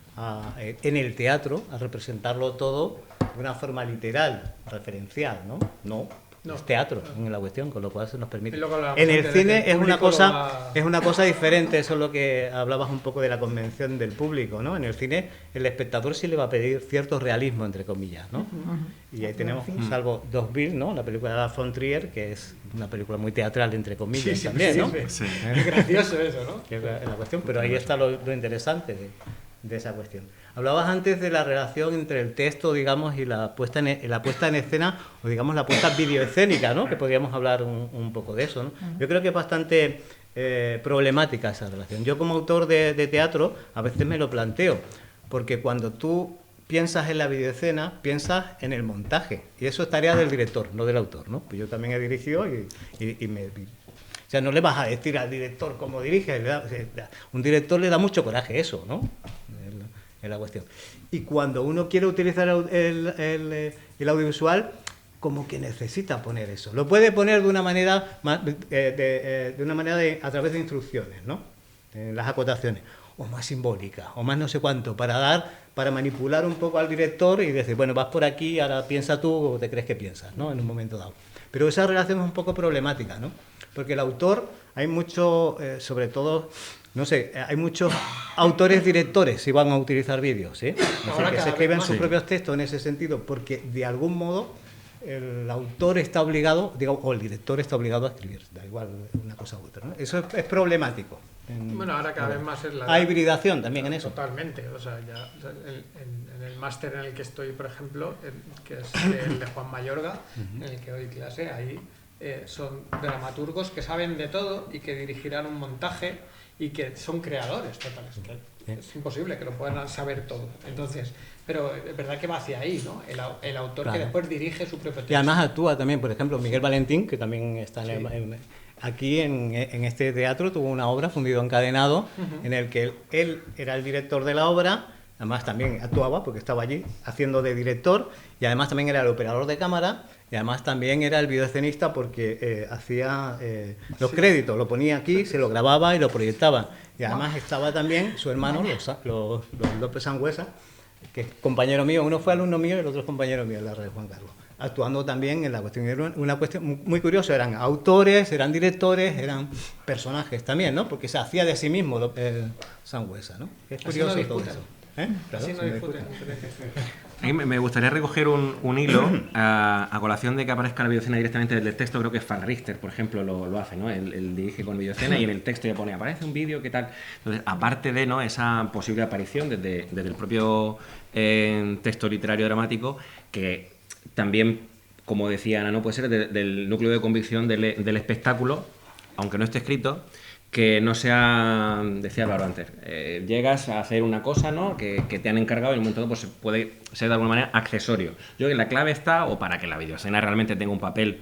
en el teatro a representarlo todo de una forma literal, referencial, ¿no? No, es teatro en la cuestión, con lo cual se nos permite. En el cine es una cosa diferente, eso es lo que hablabas un poco de la convención del público, ¿no? En el cine el espectador sí le va a pedir cierto realismo, entre comillas, ¿no? Y ahí tenemos, salvo Dos Bill, ¿no?, la película de Lars von Trier, que es una película muy teatral, entre comillas, también, ¿no? Sí. Es gracioso eso, ¿no? Que es la cuestión, pero ahí está lo interesante de esa cuestión. Hablabas antes de la relación entre el texto, digamos, y la puesta en escena, o digamos la puesta videoescénica, ¿no? Que podríamos hablar un poco de eso, ¿no? Yo creo que es bastante problemática esa relación. Yo como autor de teatro a veces me lo planteo, porque cuando tú piensas en la videoescena, piensas en el montaje, y eso es tarea del director, no del autor, ¿no? Pues yo también he dirigido o sea, no le vas a decir al director cómo dirige, un director le da mucho coraje eso, ¿no? Es la cuestión. Y cuando uno quiere utilizar el audiovisual, como que necesita poner eso. Lo puede poner de una manera, a través de instrucciones, ¿no? Las acotaciones, o más simbólica, o más no sé cuánto, para manipular un poco al director y decir, bueno, vas por aquí, ahora piensa tú o te crees que piensas, ¿no? En un momento dado. Pero esa relación es un poco problemática, ¿no? Porque el autor, hay mucho, sobre todo, no sé, hay muchos autores directores si van a utilizar vídeos, ¿sí? Es decir, que se escriben sus propios textos en ese sentido, porque de algún modo el autor está obligado, digamos, o el director está obligado a escribir, da igual una cosa u otra, ¿no? Eso es problemático. Bueno, ahora cada vez más es la... Hay hibridación también en eso. Totalmente, o sea, ya en el máster en el que estoy, por ejemplo, que es el de Juan Mayorga, en el que doy clase, ahí son dramaturgos que saben de todo y que dirigirán un montaje y que son creadores totales. Es imposible que lo puedan saber todo. Entonces, pero es verdad que va hacia ahí, ¿no? El autor, claro, que después dirige su propio texto. Y además actúa también, por ejemplo, Miguel Valentín, que también está aquí en este teatro, tuvo una obra, Fundido Encadenado, en el que él era el director de la obra, además también actuaba porque estaba allí haciendo de director, y además también era el operador de cámara, y además también era el videoescenista porque hacía los créditos, lo ponía aquí, se lo grababa y lo proyectaba. Y además estaba también su hermano, los López Sangüesa, que es compañero mío, uno fue alumno mío y el otro es compañero mío en la red de Juan Carlos, actuando también en la cuestión. Era una cuestión muy curiosa, eran autores, eran directores, eran personajes también, ¿no? Porque se hacía de sí mismo Sangüesa, ¿no? Es curioso todo eso. Claro, así no discuten. A mí me gustaría recoger un hilo a colación de que aparezca la videoescena directamente desde el texto. Creo que Frank Richter, por ejemplo, lo hace, ¿no? Él dirige con videoescena y en el texto ya pone, aparece un vídeo, ¿qué tal? Entonces, aparte de, ¿no?, esa posible aparición desde el propio texto literario dramático, que también, como decía Ana, no puede ser del núcleo de convicción del espectáculo, aunque no esté escrito, que no sea, decía Álvaro antes, llegas a hacer una cosa, ¿no?, que te han encargado y en un momento dado pues puede ser de alguna manera accesorio. Yo creo que la clave está, o para que la videoescena realmente tenga un papel,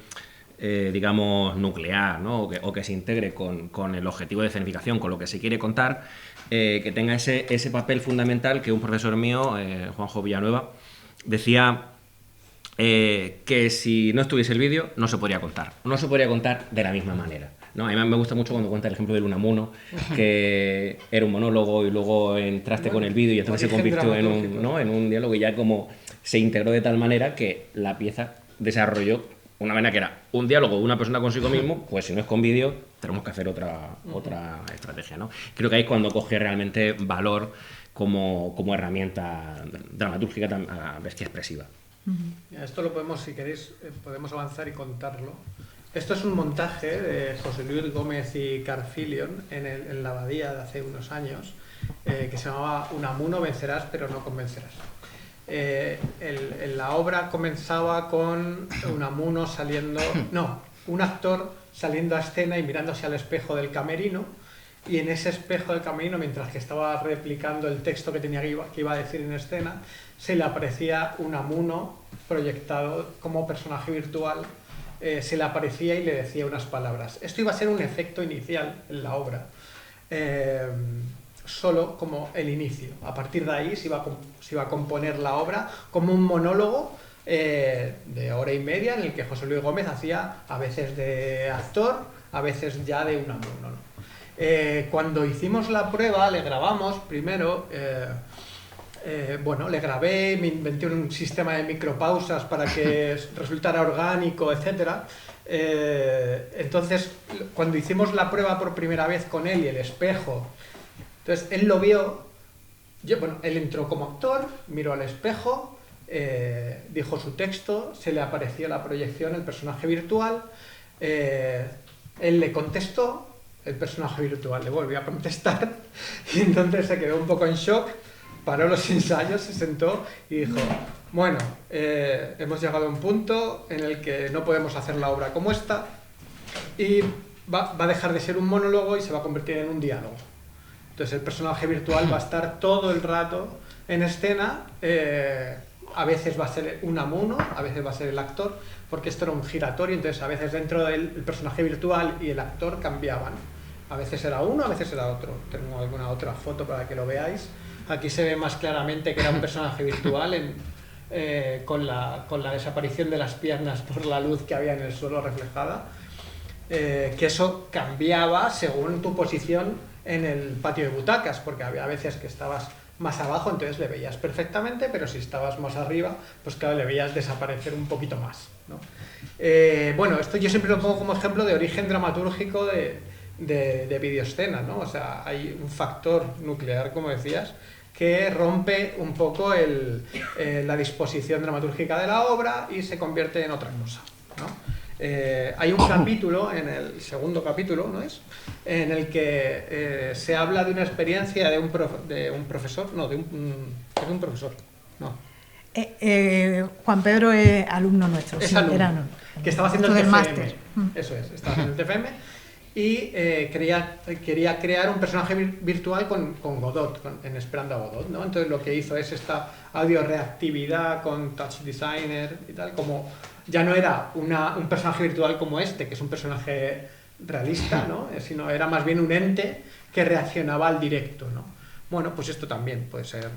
digamos, nuclear, ¿no?, o que se integre con el objetivo de escenificación, con lo que se quiere contar, que tenga ese papel fundamental que un profesor mío, Juanjo Villanueva, decía que si no estuviese el vídeo no se podría contar. No se podría contar de la misma manera, ¿no? A mí me gusta mucho cuando cuenta el ejemplo del Unamuno, que era un monólogo y luego entraste con el vídeo y entonces se convirtió en un diálogo y ya como se integró de tal manera que la pieza desarrolló una manera que era un diálogo de una persona consigo mismo, pues si no es con vídeo tenemos que hacer otra estrategia, ¿no? Creo que ahí es cuando coge realmente valor como herramienta dramatúrgica a bestia expresiva. Esto lo podemos, si queréis, podemos avanzar y contarlo. Esto es un montaje de José Luis Gómez y Carfilion en la Abadía de hace unos años, que se llamaba Unamuno, vencerás pero no convencerás. La obra comenzaba con Unamuno saliendo, un actor saliendo a escena y mirándose al espejo del camerino, y en ese espejo del camerino, mientras que estaba replicando el texto que iba a decir en escena, se le aparecía Unamuno proyectado como personaje virtual, se le aparecía y le decía unas palabras. Esto iba a ser un efecto inicial en la obra, solo como el inicio. A partir de ahí se iba a componer la obra como un monólogo de hora y media en el que José Luis Gómez hacía a veces de actor, a veces ya de Unamuno, ¿no? Cuando hicimos la prueba, le grabamos primero, le grabé, me inventé un sistema de micropausas para que resultara orgánico, etc. Entonces, cuando hicimos la prueba por primera vez con él y el espejo, entonces él lo vio, él entró como actor, miró al espejo, dijo su texto, se le apareció la proyección, el personaje virtual, él le contestó, el personaje virtual le volvió a contestar y entonces se quedó un poco en shock paró los ensayos, se sentó y dijo, bueno, hemos llegado a un punto en el que no podemos hacer la obra como esta y va a dejar de ser un monólogo y se va a convertir en un diálogo. Entonces el personaje virtual va a estar todo el rato en escena, a veces va a ser un amuno, a veces va a ser el actor, porque esto era un giratorio, entonces a veces dentro del personaje virtual y el actor cambiaban. A veces era uno, a veces era otro. Tengo alguna otra foto para que lo veáis. Aquí se ve más claramente que era un personaje virtual con la desaparición de las piernas por la luz que había en el suelo reflejada. Que eso cambiaba según tu posición en el patio de butacas, porque había veces que estabas más abajo, entonces le veías perfectamente, pero si estabas más arriba, pues claro, le veías desaparecer un poquito más, ¿no? Bueno, esto yo siempre lo pongo como ejemplo de origen dramatúrgico de videoescena, ¿no? O sea, hay un factor nuclear, como decías, que rompe un poco la disposición dramatúrgica de la obra y se convierte en otra cosa, ¿no? Hay un capítulo, en el segundo capítulo, ¿no es?, en el que se habla de una experiencia de un profesor, no, de un profesor, no. Juan Pedro es alumno nuestro, Es sí, alumno, era que estaba haciendo el del TFM, máster. eso es, estaba haciendo el TFM y quería crear un personaje virtual con Godot, en Esperando a Godot, ¿no? Entonces lo que hizo es esta audio-reactividad con Touch Designer y tal, como ya no era un personaje virtual como este, que es un personaje realista, ¿no? Sino era más bien un ente que reaccionaba al directo, ¿no? Bueno, pues esto también puede ser...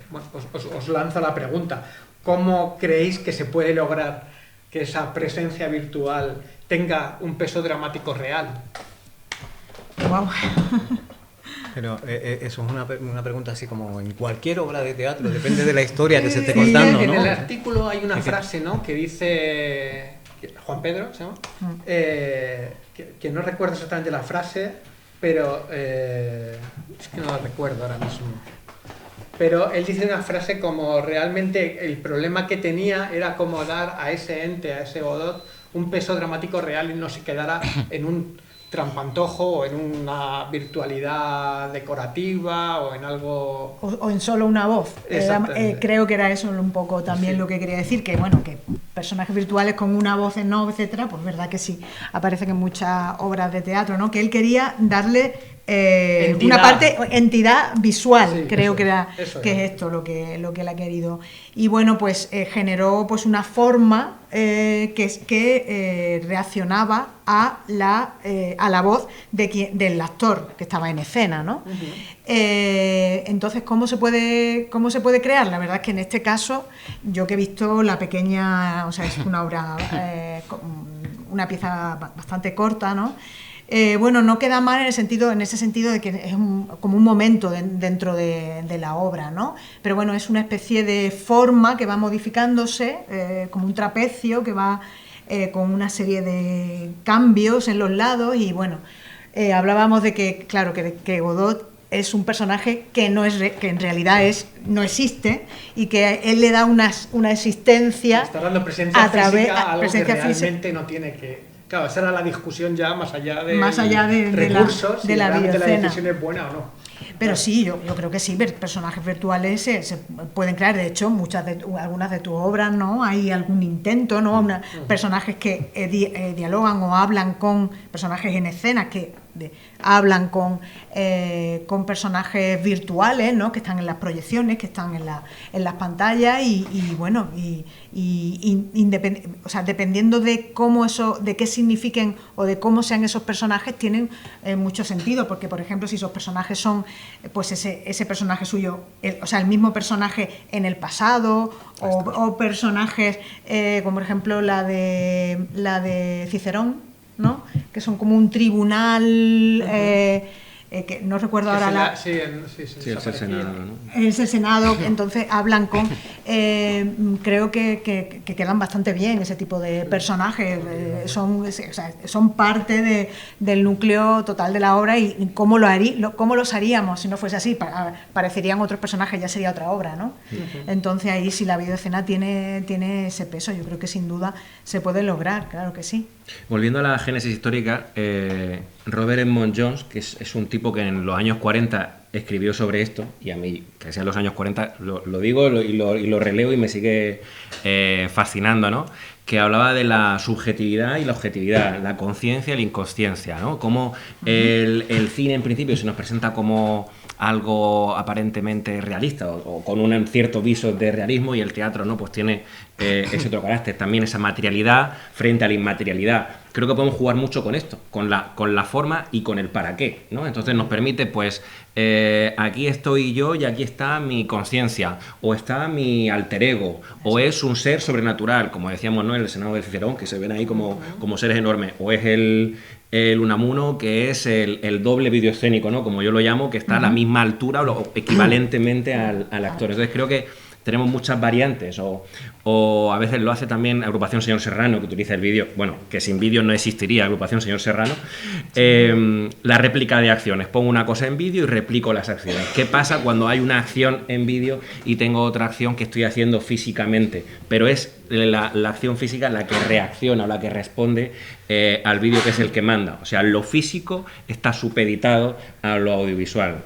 bueno, os lanzo la pregunta. ¿Cómo creéis que se puede lograr que esa presencia virtual tenga un peso dramático real? Wow. Pero eso es una pregunta así como en cualquier obra de teatro, depende de la historia que se esté contando, ¿no? En el artículo hay una frase, ¿no?, que dice Juan Pedro, ¿se llama? Que no recuerdo exactamente la frase, pero es que no la recuerdo ahora mismo. Pero él dice una frase como realmente el problema que tenía era como dar a ese ente, a ese Godot, un peso dramático real y no se quedara en un trampantojo o en una virtualidad decorativa o en algo... O en solo una voz. Creo que era eso un poco también lo que quería decir, que bueno, que personajes virtuales con una voz en off, etcétera, pues verdad que sí, aparecen en muchas obras de teatro, ¿no? Que él quería darle una parte, entidad visual, sí, creo que es esto lo que él ha querido. Y bueno, pues generó pues una forma que reaccionaba a la voz del actor que estaba en escena, ¿no? Entonces, ¿cómo se puede crear? La verdad es que en este caso, yo que he visto La Pequeña, o sea, es una obra, una pieza bastante corta, ¿no? Bueno, no queda mal en ese sentido de que es como un momento dentro de la obra, ¿no? Pero bueno, es una especie de forma que va modificándose, como un trapecio que va con una serie de cambios en los lados y bueno, hablábamos de que, claro, que Godot es un personaje que en realidad no existe y que él le da una existencia. Está dando presencia física a algo que realmente no tiene que... Claro, esa era la discusión ya más allá de recursos, de la videoescena. La decisión es buena o no. Pero sí, yo creo que sí, personajes virtuales se pueden crear. De hecho, algunas de tus obras, ¿no? Hay algún intento, ¿no? Personajes que dialogan o hablan con personajes en escena que hablan con personajes virtuales, ¿no? Que están en las proyecciones, que están en las pantallas y bueno, o sea, dependiendo de de qué signifiquen o de cómo sean esos personajes, tienen mucho sentido, porque por ejemplo, si esos personajes son pues ese personaje suyo, o sea, el mismo personaje en el pasado o personajes como por ejemplo la de Cicerón, ¿no? Que son como un tribunal, que no recuerdo ahora sí, es el Senado, ¿no? Es el Senado, entonces hablan con... creo que quedan bastante bien ese tipo de personajes, son parte del núcleo total de la obra y cómo los haríamos si no fuese así, parecerían otros personajes, ya sería otra obra, ¿no? Entonces ahí si la videoescena tiene ese peso, yo creo que sin duda se puede lograr, claro que sí. Volviendo a la génesis histórica, Robert Edmond Jones, que es un tipo que en los años 40 escribió sobre esto, y a mí, que sea en los años 40, lo digo y lo releo y me sigue fascinando, ¿no? Que hablaba de la subjetividad y la objetividad, la conciencia y la inconsciencia, ¿no? Como el cine en principio se nos presenta como algo aparentemente realista o con un cierto viso de realismo, y el teatro, ¿no? Pues tiene ese otro carácter, también esa materialidad frente a la inmaterialidad. Creo que podemos jugar mucho con esto, con la forma y con el para qué, ¿no? Entonces nos permite, pues, aquí estoy yo y aquí está mi conciencia, o está mi alter ego, o es un ser sobrenatural, como decíamos, ¿no? En el Senado de Cicerón, que se ven ahí como seres enormes, o es el Unamuno, que es el doble videoescénico, ¿no? Como yo lo llamo, que está a la misma altura o equivalentemente al actor. Entonces creo que tenemos muchas variantes, o a veces lo hace también Agrupación Señor Serrano, que utiliza el vídeo, bueno, que sin vídeo no existiría Agrupación Señor Serrano, la réplica de acciones. Pongo una cosa en vídeo y replico las acciones. ¿Qué pasa cuando hay una acción en vídeo y tengo otra acción que estoy haciendo físicamente? Pero es la acción física la que reacciona o la que responde al vídeo, que es el que manda. O sea, lo físico está supeditado a lo audiovisual.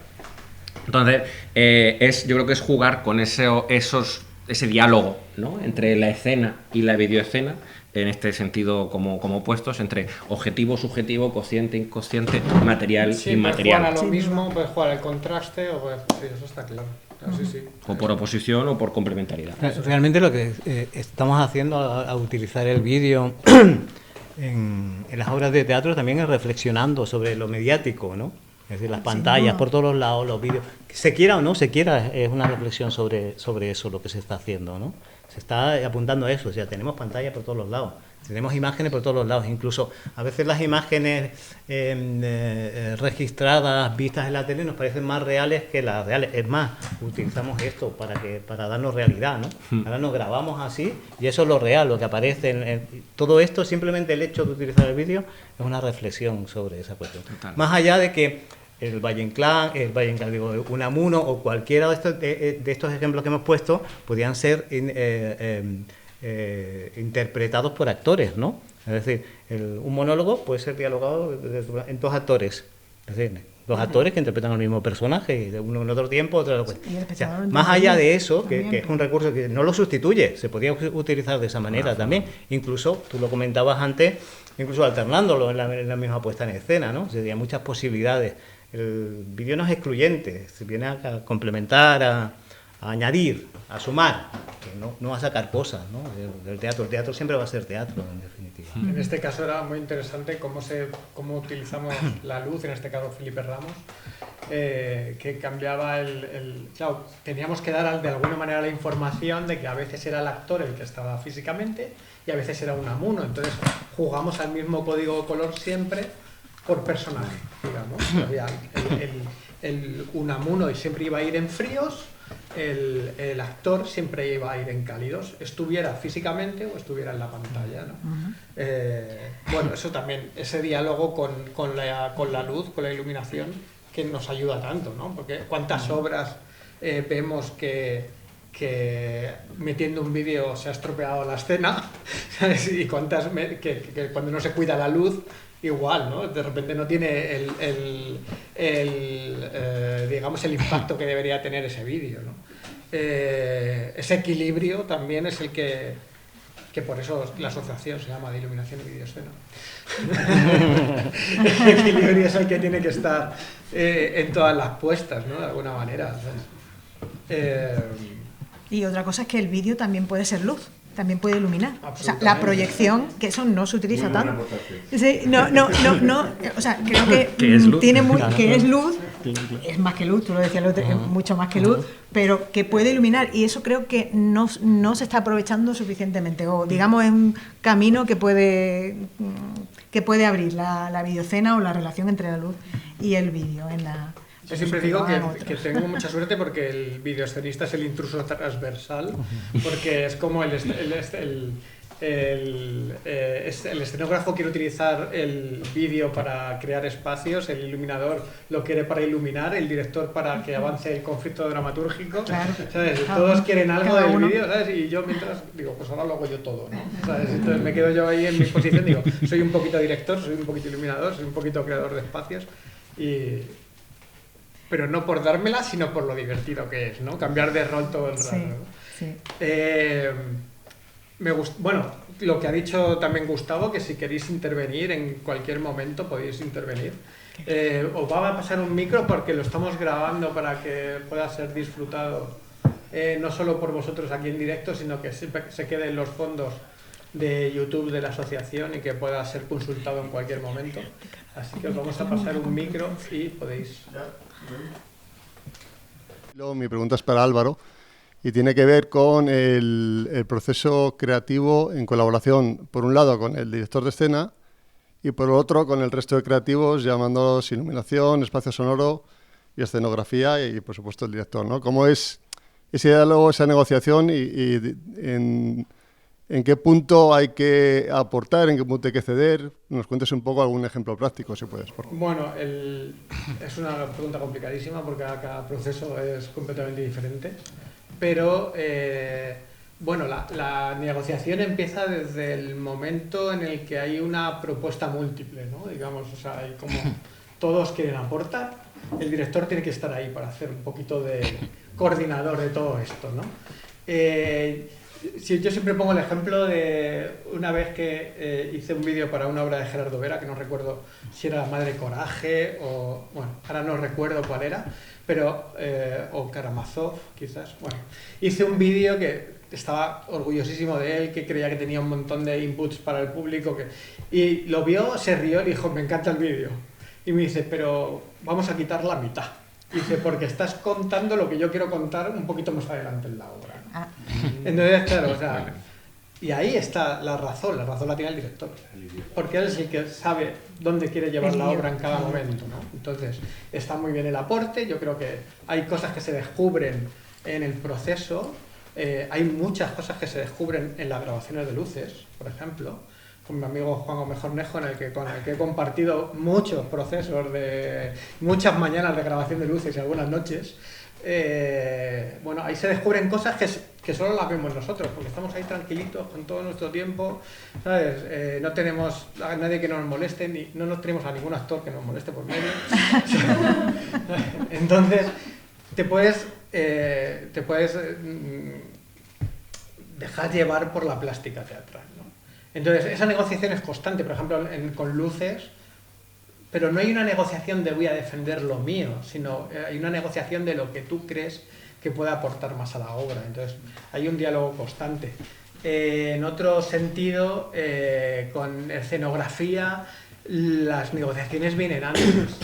Entonces, yo creo que es jugar con ese diálogo, ¿no? Entre la escena y la videoescena, en este sentido como opuestos, entre objetivo, subjetivo, consciente, inconsciente, material, sí, inmaterial. Puedes jugar a lo mismo, puedes jugar al contraste, sí, eso está claro. Sí. O por oposición o por complementariedad. Realmente lo que estamos haciendo a utilizar el vídeo en las obras de teatro también es reflexionando sobre lo mediático, ¿no? Es decir, las pantallas por todos los lados, los vídeos, se quiera o no se quiera, es una reflexión sobre eso lo que se está haciendo, ¿no? Se está apuntando a eso, o sea, tenemos pantallas por todos los lados, tenemos imágenes por todos los lados, incluso a veces las imágenes registradas, vistas en la tele, nos parecen más reales que las reales. Es más, utilizamos esto para darnos realidad, ¿no? Ahora nos grabamos así y eso es lo real, lo que aparece todo esto, simplemente el hecho de utilizar el vídeo es una reflexión sobre esa cuestión. Total. Más allá de que el Valle Inclán, Unamuno o cualquiera de estos ejemplos que hemos puesto podían ser interpretados por actores, ¿no? Es decir, un monólogo puede ser dialogado en dos actores, es decir, dos actores que interpretan el mismo personaje, uno en otro tiempo, otro en otro. O sea, más allá de eso, que es un recurso que no lo sustituye, se podría utilizar de esa manera también, incluso, tú lo comentabas antes, incluso alternándolo en la misma puesta en escena, ¿no? Sería muchas posibilidades. El vídeo no es excluyente, se viene a complementar, a añadir, a sumar, que no va a sacar cosas, ¿no? El teatro siempre va a ser teatro, en definitiva. En este caso era muy interesante cómo utilizamos la luz, en este caso Felipe Ramos, que cambiaba claro, teníamos que dar de alguna manera la información de que a veces era el actor el que estaba físicamente y a veces era Unamuno, entonces jugamos al mismo código de color siempre por personaje, digamos. Había el Unamuno y siempre iba a ir en fríos, el actor siempre iba a ir en cálidos, estuviera físicamente o estuviera en la pantalla, ¿no? Bueno, eso también, ese diálogo con la luz, con la iluminación, que nos ayuda tanto, ¿no? Porque cuántas obras vemos que metiendo un vídeo se ha estropeado la escena, ¿sabes? Y cuántas que cuando no se cuida la luz, igual, ¿no? De repente no tiene digamos, el impacto que debería tener ese vídeo, ¿no? Ese equilibrio también es el que por eso la asociación se llama de iluminación y videoescena. El equilibrio es el que tiene que estar en todas las puestas, ¿no? De alguna manera, ¿sabes? Y otra cosa es que el vídeo también puede ser luz. También puede iluminar. O sea, la Absolutamente. proyección, que eso no se utiliza Muy buena tanto. votación. Sí, no, o sea, creo que ¿Qué es luz? que es luz, es más que luz, tú lo decías el otro, es mucho más que luz, pero que puede iluminar y eso creo que no se está aprovechando suficientemente, o digamos es un camino que puede abrir la videocena o la relación entre la luz y el vídeo en la. Yo siempre digo que tengo mucha suerte porque el videoescenista es el intruso transversal, porque es como el escenógrafo quiere utilizar el vídeo para crear espacios, el iluminador lo quiere para iluminar, el director para que avance el conflicto dramatúrgico, Claro. ¿sabes? Cada Todos uno, quieren algo cada del uno. vídeo, ¿sabes? Y yo mientras digo, pues ahora lo hago yo todo, ¿no? ¿Sabes? Entonces me quedo yo ahí en mi posición, digo, soy un poquito director, soy un poquito iluminador, soy un poquito creador de espacios y pero no por dármela, sino por lo divertido que es, ¿no? Cambiar de rol todo el rato. Sí, ¿no? sí. Bueno, lo que ha dicho también Gustavo, que si queréis intervenir en cualquier momento podéis intervenir. Os va a pasar un micro porque lo estamos grabando para que pueda ser disfrutado no solo por vosotros aquí en directo, sino que se quede en los fondos de YouTube de la asociación y que pueda ser consultado en cualquier momento. Así que os vamos a pasar un micro y podéis... Mi pregunta es para Álvaro y tiene que ver con el proceso creativo en colaboración, por un lado, con el director de escena y por otro, con el resto de creativos, llamándolos iluminación, espacio sonoro y escenografía y, por supuesto, el director, ¿no? ¿Cómo es ese diálogo, esa negociación y en qué punto hay que aportar, en qué punto hay que ceder? Nos cuentes un poco algún ejemplo práctico, si puedes, por favor. Bueno, es una pregunta complicadísima porque cada proceso es completamente diferente, pero bueno, la negociación empieza desde el momento en el que hay una propuesta múltiple, ¿no? Digamos, o sea, hay como todos quieren aportar, el director tiene que estar ahí para hacer un poquito de coordinador de todo esto, ¿no? Yo siempre pongo el ejemplo de una vez que hice un vídeo para una obra de Gerardo Vera, que no recuerdo si era Madre Coraje o, bueno, ahora no recuerdo cuál era, pero, o Karamazov, quizás. Bueno, hice un vídeo que estaba orgullosísimo de él, que creía que tenía un montón de inputs para el público, y lo vio, se rió y dijo, me encanta el vídeo. Y me dice, pero vamos a quitar la mitad. Dice, porque estás contando lo que yo quiero contar un poquito más adelante en la obra. Ah. Entonces, claro, o sea, y ahí está la razón la tiene el director. Porque él es el que sabe dónde quiere llevar la obra en cada momento, ¿no? Entonces, está muy bien el aporte, yo creo que hay cosas que se descubren en el proceso, hay muchas cosas que se descubren en las grabaciones de luces, por ejemplo, con mi amigo Juan Gómez Jornejo, con el que he compartido muchos procesos de muchas mañanas de grabación de luces y algunas noches. Bueno, ahí se descubren cosas que solo las vemos nosotros, porque estamos ahí tranquilitos con todo nuestro tiempo, ¿sabes? No tenemos a nadie que nos moleste, ni no nos tenemos a ningún actor que nos moleste por medio. Entonces, te puedes dejar llevar por la plástica teatral, ¿no? Entonces, esa negociación es constante, por ejemplo, con luces, pero no hay una negociación de voy a defender lo mío, sino hay una negociación de lo que tú crees que puede aportar más a la obra. Entonces, hay un diálogo constante. En otro sentido, con escenografía, las negociaciones vienen antes,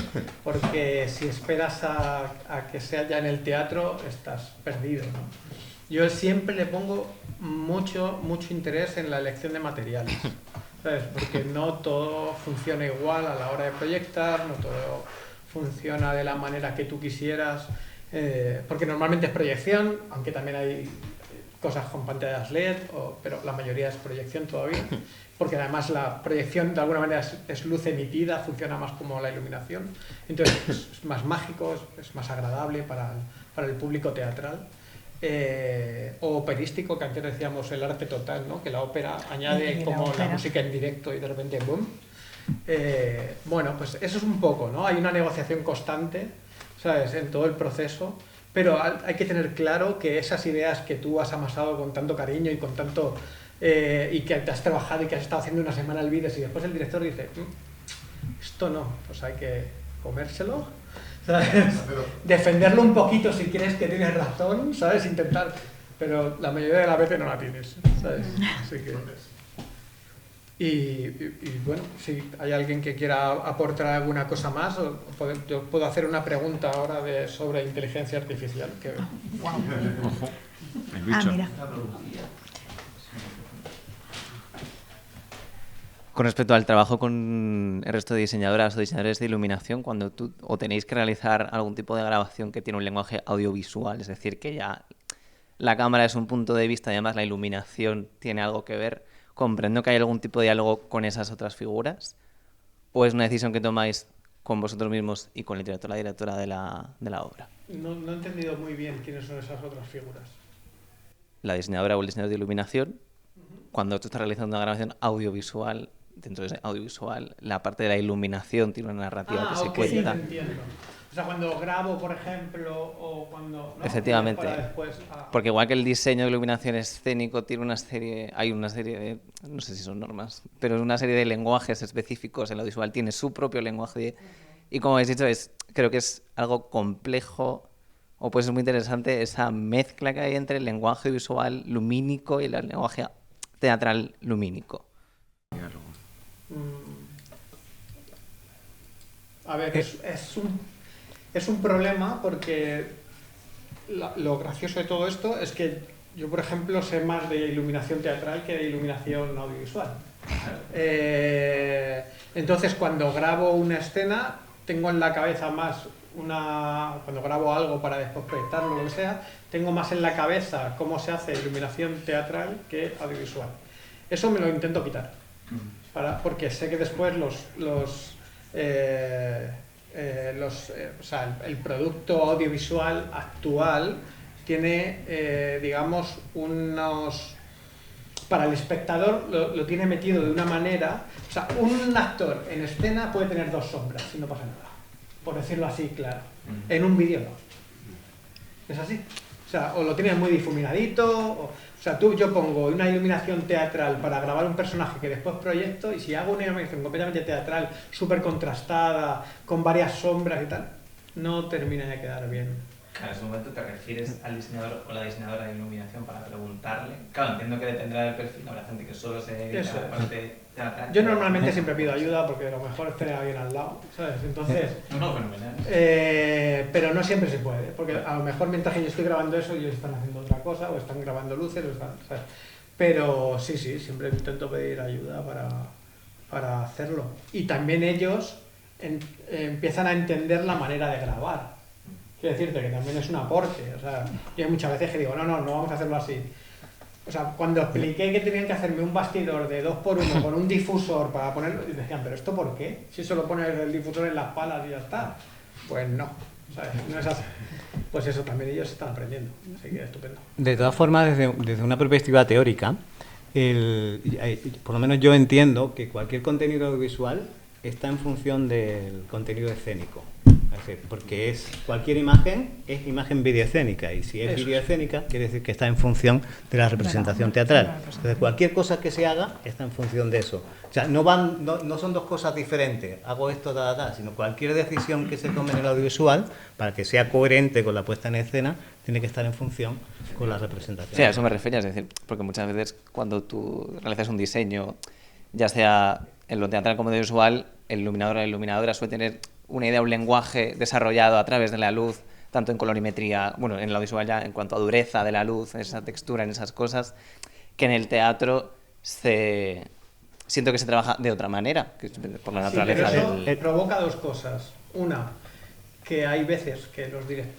porque si esperas a que sea ya en el teatro, estás perdido, ¿no? Yo siempre le pongo mucho interés en la elección de materiales, ¿sabes? Porque no todo funciona igual a la hora de proyectar, no todo funciona de la manera que tú quisieras, porque normalmente es proyección, aunque también hay cosas con pantallas LED, pero la mayoría es proyección todavía, porque además la proyección de alguna manera es luz emitida, funciona más como la iluminación, entonces es más mágico, es más agradable para el público teatral. O operístico, que antes decíamos el arte total, ¿no? Que la ópera añade como la música en directo y de repente ¡boom! Bueno, pues eso es un poco, ¿no? Hay una negociación constante, ¿sabes? En todo el proceso, pero hay que tener claro que esas ideas que tú has amasado con tanto cariño y con tanto y que te has trabajado y que has estado haciendo una semana el vídeo, y después el director dice esto no, pues hay que comérselo, ¿sabes? Defenderlo un poquito si crees que tienes razón, ¿sabes? Intentar, pero la mayoría de las veces no la tienes, ¿sabes? Así que... Y bueno, si hay alguien que quiera aportar alguna cosa más, yo puedo hacer una pregunta ahora sobre inteligencia artificial. Que... Wow. El bicho. Mira. Con respecto al trabajo con el resto de diseñadoras o diseñadores de iluminación, cuando tenéis que realizar algún tipo de grabación que tiene un lenguaje audiovisual, es decir, que ya la cámara es un punto de vista y además la iluminación tiene algo que ver, ¿comprendo que hay algún tipo de diálogo con esas otras figuras? ¿O es una decisión que tomáis con vosotros mismos y con el director o la directora de la obra? No he entendido muy bien quiénes son esas otras figuras. La diseñadora o el diseñador de iluminación, cuando tú estás realizando una grabación audiovisual, dentro de ese audiovisual, la parte de la iluminación tiene una narrativa que se ok, cuenta. entiendo. O sea, cuando grabo, por ejemplo, o cuando... ¿no? Efectivamente. Para después, Porque igual que el diseño de iluminación escénico tiene hay una serie de, no sé si son normas, pero una serie de lenguajes específicos en lo visual, tiene su propio lenguaje. Y como habéis dicho, creo que es algo complejo, o puede ser muy interesante esa mezcla que hay entre el lenguaje visual lumínico y el lenguaje teatral lumínico. A ver, es un problema porque lo gracioso de todo esto es que yo, por ejemplo, sé más de iluminación teatral que de iluminación audiovisual. Entonces, cuando grabo una escena, tengo en la cabeza más cuando grabo algo para después proyectarlo o lo que sea, tengo más en la cabeza cómo se hace iluminación teatral que audiovisual. Eso me lo intento quitar, porque sé que después el producto audiovisual actual tiene, digamos, para el espectador lo tiene metido de una manera. O sea, un actor en escena puede tener 2 sombras y no pasa nada, por decirlo así, claro. En un vídeo no. Es así. O sea, o lo tienes muy difuminadito, yo pongo una iluminación teatral para grabar un personaje que después proyecto, y si hago una iluminación completamente teatral, súper contrastada, con varias sombras y tal, no termina de quedar bien. Claro, en ese momento te refieres al diseñador o la diseñadora de iluminación para preguntarle. Claro, entiendo que dependerá del perfil, habrá gente que solo se dedica a la parte teatral. Yo normalmente siempre pido ayuda porque a lo mejor es tener a alguien al lado, ¿sabes? Entonces... No, fenomenal. Pero no siempre se puede, porque a lo mejor mientras que yo estoy grabando eso, ellos están haciendo otra cosa, o están grabando luces, ¿sabes? Pero sí, siempre intento pedir ayuda para hacerlo. Y también ellos empiezan a entender la manera de grabar. Quiero decirte que también es un aporte. O sea, yo hay muchas veces que digo, no vamos a hacerlo así. O sea, cuando expliqué que tenían que hacerme un bastidor de 2x1 con un difusor para ponerlo, y decían, ¿pero esto por qué? Si solo pones el difusor en las palas y ya está. Pues no, ¿sabes? No es así. Pues eso también ellos están aprendiendo. Así que estupendo. De todas formas, desde una perspectiva teórica, por lo menos yo entiendo que cualquier contenido audiovisual está en función del contenido escénico. Es decir, porque cualquier imagen es imagen videoescénica, y si es videoescénica quiere decir que está en función de la representación teatral. Entonces, cualquier cosa que se haga está en función de eso. O sea, no son 2 cosas diferentes, hago esto, sino cualquier decisión que se tome en el audiovisual, para que sea coherente con la puesta en escena, tiene que estar en función con la representación. Sí, a eso me refería, es decir, porque muchas veces cuando tú realizas un diseño, ya sea en lo teatral como en lo visual, el iluminador o la iluminadora suele tener una idea, un lenguaje desarrollado a través de la luz, tanto en colorimetría, bueno, en lo visual ya en cuanto a dureza de la luz, esa textura, en esas cosas, que en el teatro siento que se trabaja de otra manera, que por la naturaleza del... provoca 2 cosas. Una, que hay veces que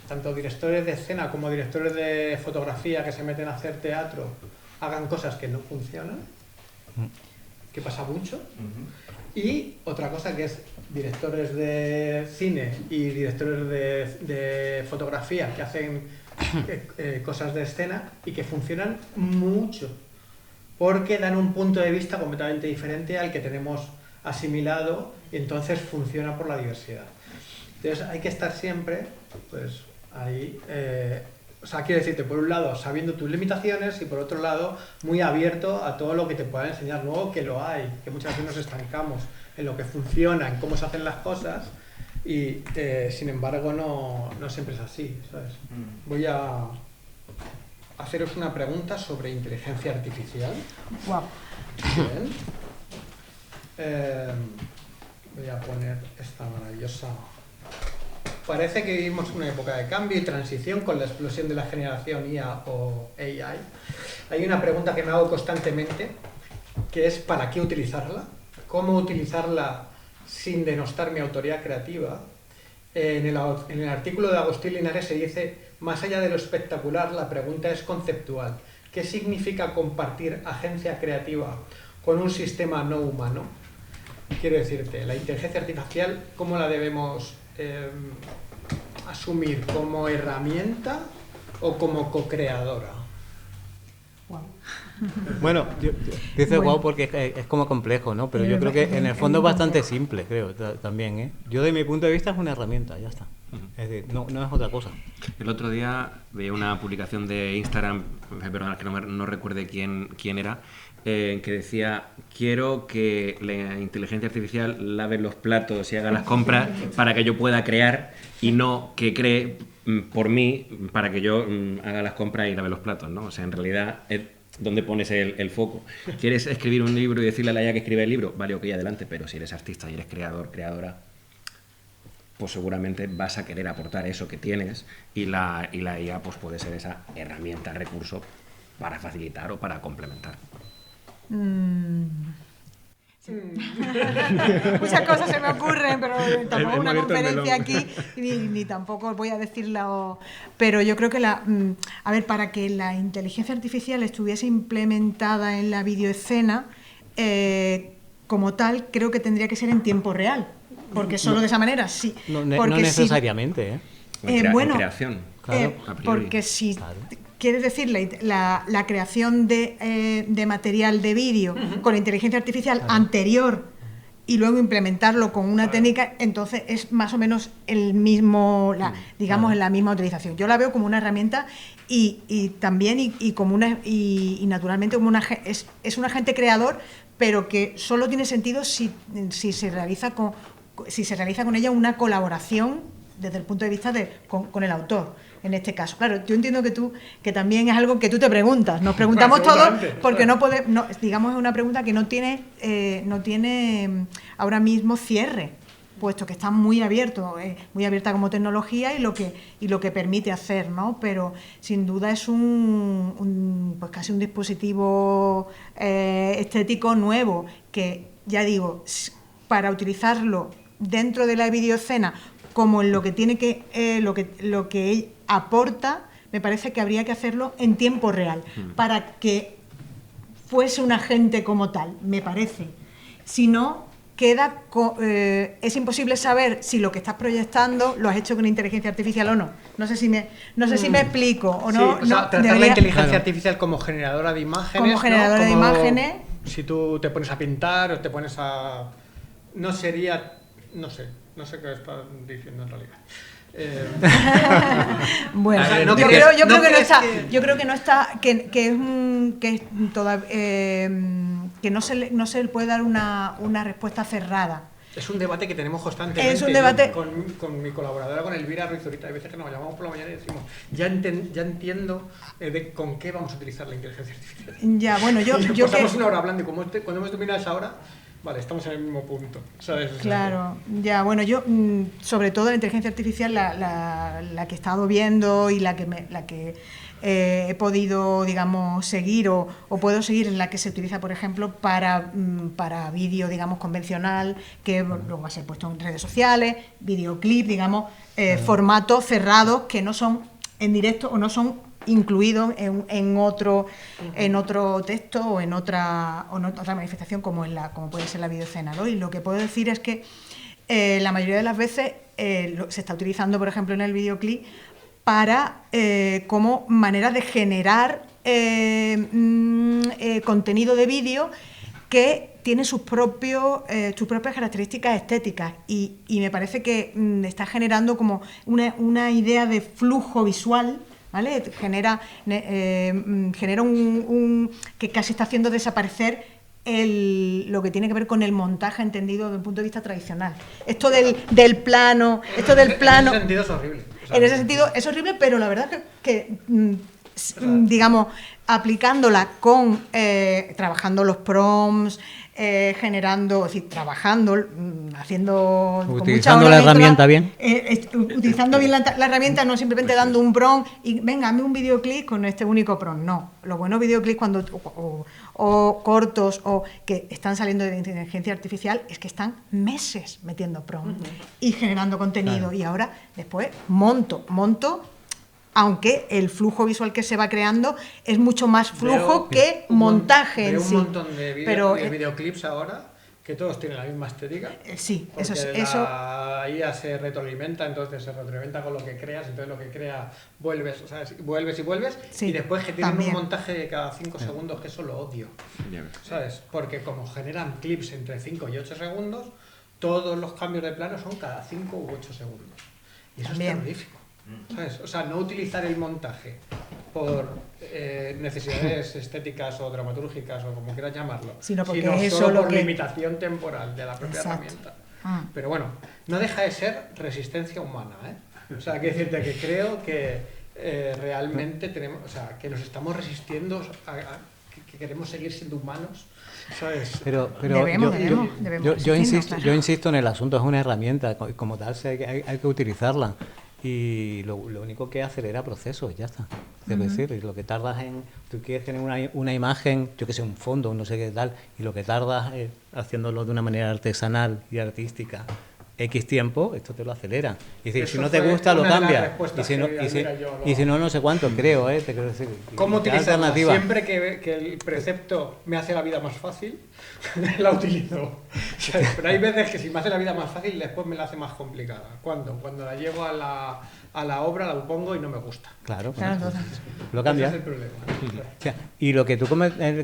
tanto directores de escena como directores de fotografía que se meten a hacer teatro hagan cosas que no funcionan, que pasa mucho. Y otra cosa que es directores de cine y directores de fotografía que hacen cosas de escena y que funcionan mucho, porque dan un punto de vista completamente diferente al que tenemos asimilado, y entonces funciona por la diversidad. Entonces hay que estar siempre pues ahí, o sea, quiero decirte, por un lado sabiendo tus limitaciones, y por otro lado muy abierto a todo lo que te pueda enseñar nuevo, que lo hay, que muchas veces nos estancamos en lo que funciona, en cómo se hacen las cosas, y sin embargo no siempre es así, ¿sabes? Voy a haceros una pregunta sobre inteligencia artificial. Wow. Bien. Voy a poner esta maravillosa... Parece que vivimos una época de cambio y transición con la explosión de la generación IA o AI. Hay una pregunta que me hago constantemente, que es ¿para qué utilizarla? ¿Cómo utilizarla sin denostar mi autoría creativa? En el artículo de Agustín Linares se dice, más allá de lo espectacular, la pregunta es conceptual. ¿Qué significa compartir agencia creativa con un sistema no humano? Quiero decirte, la inteligencia artificial, ¿cómo la debemos asumir? ¿Como herramienta o como co-creadora? Wow. Bueno, dice guau porque es como complejo, ¿no? Pero yo creo que en el fondo es bastante simple, creo, también, ¿eh? Yo, de mi punto de vista, es una herramienta, ya está. Es decir, no es otra cosa. El otro día veía una publicación de Instagram, perdón, que no recuerde quién era, que decía: quiero que la inteligencia artificial lave los platos y haga las compras para que yo pueda crear, y no que cree por mí para que yo haga las compras y lave los platos, ¿no? O sea, en realidad es donde pones el foco. ¿Quieres escribir un libro y decirle a la IA que escribe el libro? Vale, ok, adelante, pero si eres artista y eres creador, creadora, pues seguramente vas a querer aportar eso que tienes, y la IA pues puede ser esa herramienta, recurso para facilitar o para complementar. Muchas cosas se me ocurren, pero tampoco una conferencia aquí, ni tampoco voy a decirlo. Pero yo creo que para que la inteligencia artificial estuviese implementada en la videoescena, como tal, creo que tendría que ser en tiempo real. Porque solo de esa manera sí. No necesariamente, En creación. Claro. Porque si quieres decir la creación de material de vídeo con la inteligencia artificial anterior y luego implementarlo con una técnica, entonces es más o menos el mismo, digamos, en la misma utilización. Yo la veo como una herramienta y también como y naturalmente como es un agente creador, pero que solo tiene sentido si se realiza con ella una colaboración desde el punto de vista con el autor, en este caso. Claro, yo entiendo que también es algo que tú te preguntas. Nos preguntamos todos porque digamos, es una pregunta que no tiene ahora mismo cierre, puesto que está muy abierta como tecnología y lo que permite hacer, ¿no? Pero sin duda es pues casi un dispositivo estético nuevo que, ya digo, para utilizarlo dentro de la videoescena como en lo que tiene lo que aporta, me parece que habría que hacerlo en tiempo real para que fuese un agente como tal, me parece. Si no, es imposible saber si lo que estás proyectando lo has hecho con inteligencia artificial o no. No sé si me explico o no. Sí, tratar la inteligencia artificial como generadora de imágenes. Como generadora de imágenes. Si tú te pones a pintar o te pones a... No sería... No sé qué estás diciendo en realidad. Bueno, yo creo que no está, que no se le puede dar una respuesta cerrada. Es un debate que tenemos constantemente. Es un debate con mi colaboradora, con Elvira Ruiz ahorita. Hay veces que nos llamamos por la mañana y decimos, ya entiendo con qué vamos a utilizar la inteligencia artificial. Ya, bueno, yo pasamos una hora hablando y cuando hemos terminado esa hora, vale, estamos en el mismo punto, ¿sabes? Claro, ya, bueno, yo sobre todo la inteligencia artificial, la que he estado viendo y la que he podido, digamos, seguir o puedo seguir, en la que se utiliza, por ejemplo, para vídeo, digamos, convencional, que luego va a ser puesto en redes sociales, videoclip, digamos, formatos cerrados que no son en directo o no son incluidos en otro texto o en otra manifestación como puede ser la videoescena, ¿no? Y lo que puedo decir es que la mayoría de las veces se está utilizando, por ejemplo, en el videoclip para como manera de generar contenido de vídeo que tiene sus propias características estéticas y me parece que está generando como una idea de flujo visual, ¿vale? Genera que casi está haciendo desaparecer lo que tiene que ver con el montaje entendido desde un punto de vista tradicional. Esto del plano. En ese sentido es horrible. En ese sentido es horrible, pero la verdad que digamos, aplicándola trabajando los prompts, generando, es decir, haciendo... Utilizando la herramienta bien. Utilizando bien la herramienta, no simplemente dando un prompt y venga, hazme un videoclip con este único prompt. No, los buenos videoclips o cortos o que están saliendo de inteligencia artificial es que están meses metiendo prompt y generando contenido. Claro. Y ahora, después, monto, aunque el flujo visual que se va creando es mucho más flujo que montaje en sí. Veo un montón de videoclips ahora que todos tienen la misma estética. Sí, eso. La IA se retroalimenta, entonces se retroalimenta con lo que creas, entonces lo que creas vuelves sí, y después que tienen también un montaje de cada 5 segundos, que eso lo odio, ¿sabes? Porque como generan clips entre 5 y 8 segundos, todos los cambios de plano son cada 5 u 8 segundos. Y eso También. es terrorífico, ¿sabes? O sea, no utilizar el montaje por necesidades estéticas o dramatúrgicas o como quieras llamarlo, Sino porque sino es solo eso lo por que- limitación temporal de la propia Exacto. herramienta. Mm. Pero bueno, no deja de ser resistencia humana, ¿eh? O sea, quiero decirte que creo que realmente tenemos, o sea, que nos estamos resistiendo que queremos seguir siendo humanos, ¿sabes? Pero Debemos yo resistirnos, insisto, claro. yo insisto en el asunto, es una herramienta, como tal hay que utilizarla. Y lo único que acelera procesos, ya está. Es decir, lo que tardas tú quieres tener una imagen, yo que sé, un fondo, no sé qué tal, y lo que tardas haciéndolo de una manera artesanal y artística, X tiempo, esto te lo acelera. Y decir, Eso si no te fue gusta, lo una de las cambias. respuestas Y si no, que y si, ayer yo hablaba. y si no, no sé cuánto, creo, te quiero decir. ¿Cómo ¿Qué utilizarla? alternativa? Siempre que el precepto me hace la vida más fácil, la utilizo. O sea, pero hay veces que si me hace la vida más fácil, después me la hace más complicada. ¿Cuándo? Cuando la llevo a la obra, la pongo y no me gusta. Claro, Claro, bueno, entonces. lo cambias. Ese es el problema. O sea, y lo que tú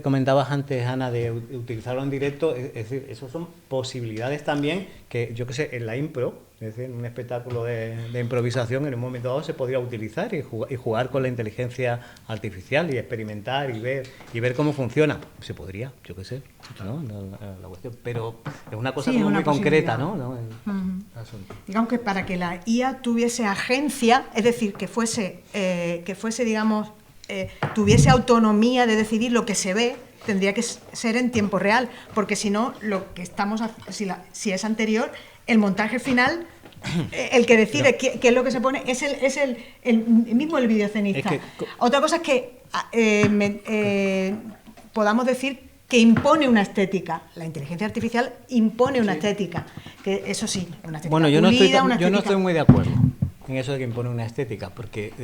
comentabas antes, Ana, de utilizarlo en directo, es decir, eso son posibilidades también que, yo que sé, en la impro, es decir, en un espectáculo de improvisación, en un momento dado se podría utilizar y jugar con la inteligencia artificial y experimentar y ver cómo funciona. Se podría, yo que sé, ¿no? La cuestión. Pero es una cosa Sí, como es una muy concreta, posibilidad. ¿no? Ujú. El asunto. Digamos que para que la IA tuviese agencia, es decir, que fuese digamos, tuviese autonomía de decidir lo que se ve, tendría que ser en tiempo real, porque si no, lo que estamos si es anterior, el montaje final, el que decide qué es lo que se pone, es el mismo el videocenista. Es que- Otra cosa es que podamos decir que impone una estética. La inteligencia artificial impone una estética, que eso sí, una estética Bueno, yo no pulida, una estoy estética- muy de acuerdo en eso de que impone una estética, porque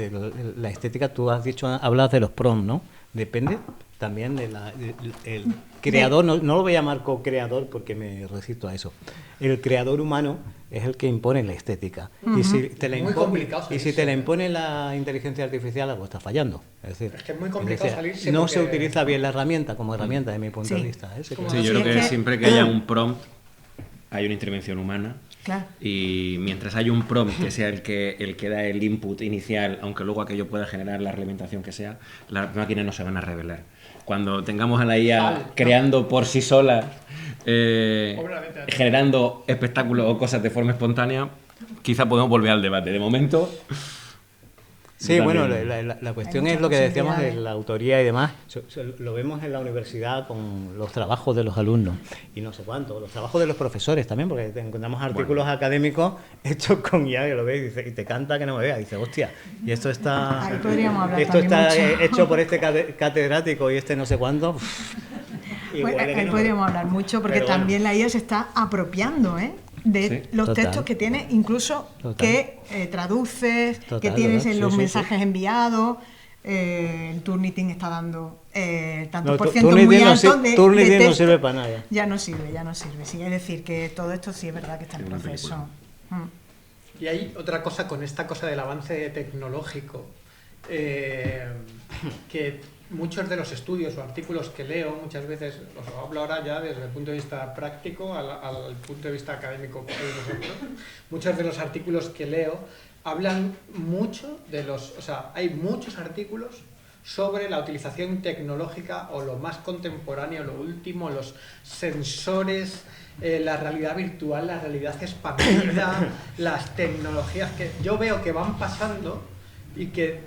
la estética, tú hablas de los prompts, ¿no? Depende también el creador, no lo voy a llamar co-creador porque me resisto a eso. El creador humano es el que impone la estética. Y si te la Muy complicado y si salirse. te la impone la inteligencia artificial, algo está fallando. Es decir, Es que es muy complicado salirse no porque- se utiliza bien la herramienta como herramienta, de mi punto de Sí. vista. ¿eh? Como Sí, Sí, yo creo es que que- siempre que haya un prompt, hay una intervención humana. Claro. Y mientras haya un prompt que sea el que da el input inicial, aunque luego aquello pueda generar la realimentación que sea, las máquinas no se van a revelar. Cuando tengamos a la IA creando por sí sola, Obviamente. generando espectáculos o cosas de forma espontánea, quizá podemos volver al debate. De momento... Sí, yo bueno, también- la cuestión Hay es muchas lo que decíamos de posibilidades. la autoría y demás. Lo vemos en la universidad con los trabajos de los alumnos y no sé cuánto, los trabajos de los profesores también, porque encontramos artículos académicos hechos con IA, que lo ves y te canta que no me vea. Dice, hostia, y esto está, Ahí podríamos hablar esto también está mucho. hecho por este catedrático y este no sé cuánto. Bueno, Igual es que ahí no- podríamos hablar mucho, porque pero bueno. también la IA se está apropiando de Sí. los Total. textos que tiene, incluso Total. que traduces, Total, que tienes total. en Sí, los sí, mensajes enviados. El Turnitin está dando tanto No, por ciento Turnitin muy no alto sir- de Turnitin no texto. sirve para nada. Ya no sirve, sí. Es decir, que todo esto sí es verdad que está en Estoy muy de proceso. acuerdo. Y hay otra cosa con esta cosa del avance tecnológico, que muchos de los estudios o artículos que leo, muchas veces, os hablo ahora ya desde el punto de vista práctico al punto de vista académico que sois vosotros, muchos de los artículos que leo hablan mucho hay muchos artículos sobre la utilización tecnológica o lo más contemporáneo, lo último, los sensores, la realidad virtual, la realidad expandida, las tecnologías que yo veo que van pasando y que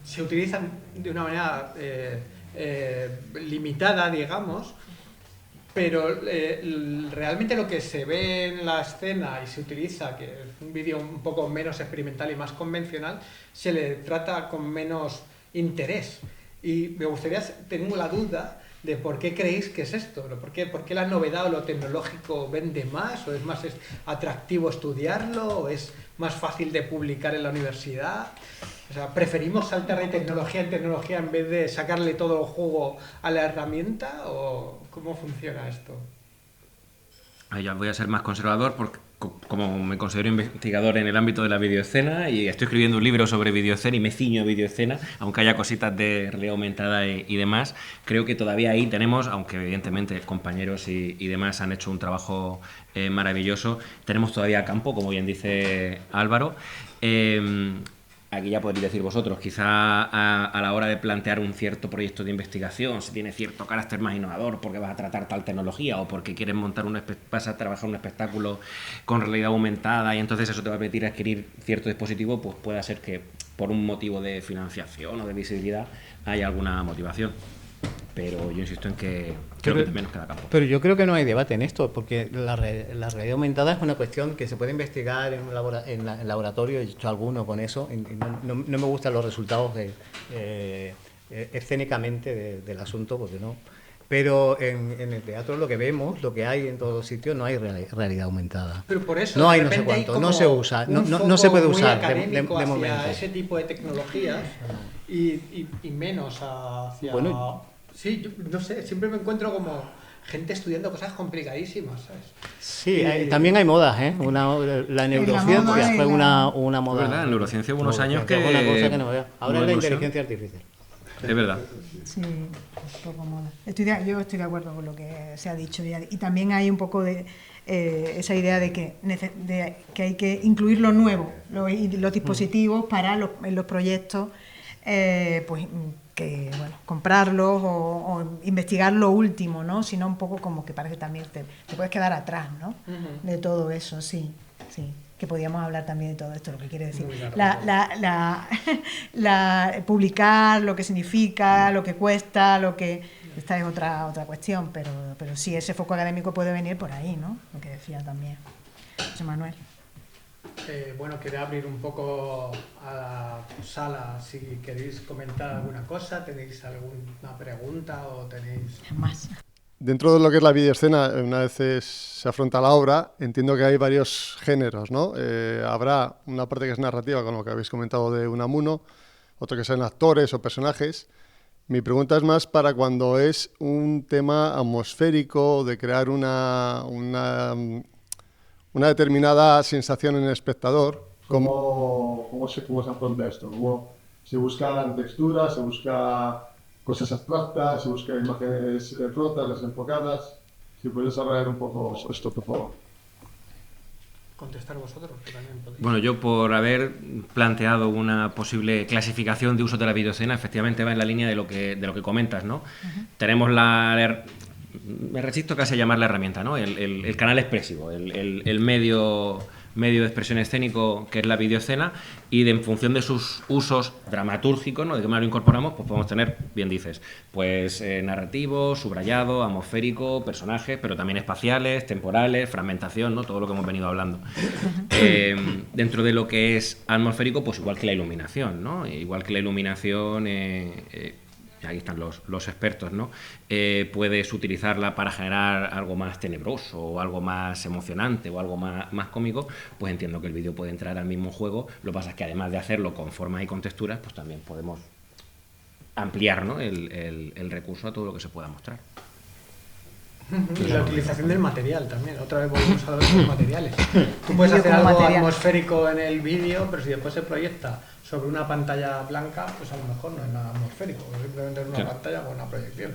se utilizan de una manera limitada, digamos, pero realmente lo que se ve en la escena y se utiliza, que es un vídeo un poco menos experimental y más convencional, se le trata con menos interés. Y me gustaría, tengo la duda de por qué creéis que es esto, por qué la novedad o lo tecnológico vende más, o es más atractivo estudiarlo, o es más fácil de publicar en la universidad. O sea, ¿preferimos saltar de tecnología en tecnología en vez de sacarle todo el jugo a la herramienta? ¿O cómo funciona esto? Ahí ya voy a ser más conservador porque como me considero investigador en el ámbito de la videoescena y estoy escribiendo un libro sobre videoescena y me ciño a videoescena, aunque haya cositas de realidad aumentada y demás, creo que todavía ahí tenemos, aunque evidentemente compañeros y demás han hecho un trabajo maravilloso, tenemos todavía campo, como bien dice Álvaro. Aquí ya podréis decir vosotros, quizá a la hora de plantear un cierto proyecto de investigación, si tiene cierto carácter más innovador porque vas a tratar tal tecnología o porque quieres montar vas a trabajar un espectáculo con realidad aumentada y entonces eso te va a permitir adquirir cierto dispositivo, pues puede ser que por un motivo de financiación o de visibilidad haya alguna motivación. Pero yo insisto en que creo que también nos queda campo. Pero yo creo que no hay debate en esto, porque la realidad aumentada es una cuestión que se puede investigar en el laboratorio. He hecho alguno con eso. No me gustan los resultados escénicamente del asunto, porque no. Pero en el teatro lo que vemos, lo que hay en todos los sitios, no hay realidad aumentada. Pero por eso, no hay no sé cuánto, no se usa, no se puede usar de momento. Ese tipo de tecnologías y menos hacia... Bueno, sí, yo no sé, siempre me encuentro como gente estudiando cosas complicadísimas, ¿sabes? Sí, también hay modas, ¿eh? La neurociencia fue una moda. Es verdad, la neurociencia hubo unos años que... Es una cosa que no veo. Ahora es la inteligencia artificial. Es verdad. Sí, un poco moda. Yo estoy de acuerdo con lo que se ha dicho. Y también hay un poco de esa idea de que hay que incluir lo nuevo, los dispositivos para en los proyectos, pues que bueno, comprarlos o investigar lo último, ¿no? Sino un poco como que parece también te puedes quedar atrás, ¿no? De todo eso, sí. Que podíamos hablar también de todo esto, lo que quiere decir. Publicar, lo que significa, lo que cuesta, esta es otra cuestión, pero sí, ese foco académico puede venir por ahí, ¿no? Lo que decía también José Manuel. Bueno, quería abrir un poco a la sala, si queréis comentar alguna cosa, tenéis alguna pregunta o tenéis... Más. Dentro de lo que es la videoescena, una vez se afronta la obra, entiendo que hay varios géneros, ¿no? Habrá una parte que es narrativa, con lo que habéis comentado de Unamuno, otro que sean actores o personajes. Mi pregunta es más para cuando es un tema atmosférico, de crear una determinada sensación en el espectador. ¿Cómo se afronta esto? ¿Cómo se buscan texturas, se busca cosas abstractas, se busca imágenes rotas, desenfocadas? Si puedes desarrollar un poco esto, por favor. Contestar vosotros, que también podéis. Bueno, yo por haber planteado una posible clasificación de uso de la videoescena, efectivamente va en la línea de lo que comentas, ¿no? Tenemos me resisto casi a llamarla herramienta, ¿no? El canal expresivo, el medio de expresión escénico que es la videoescena, y en función de sus usos dramatúrgicos, ¿no? De qué manera lo incorporamos, pues podemos tener, bien dices, pues narrativo, subrayado, atmosférico, personajes, pero también espaciales, temporales, fragmentación, ¿no? Todo lo que hemos venido hablando. Dentro de lo que es atmosférico, pues igual que la iluminación, ¿no? Igual que la iluminación, aquí están los expertos, ¿no? Puedes utilizarla para generar algo más tenebroso o algo más emocionante o algo más cómico, pues entiendo que el vídeo puede entrar al mismo juego. Lo que pasa es que además de hacerlo con formas y con texturas, pues también podemos ampliar, ¿no? el recurso a todo lo que se pueda mostrar. Y la utilización del material también, otra vez volvemos a los materiales. Tú puedes hacer algo atmosférico en el vídeo, pero si después se proyecta sobre una pantalla blanca, pues a lo mejor no es nada atmosférico, simplemente es una pantalla con una proyección.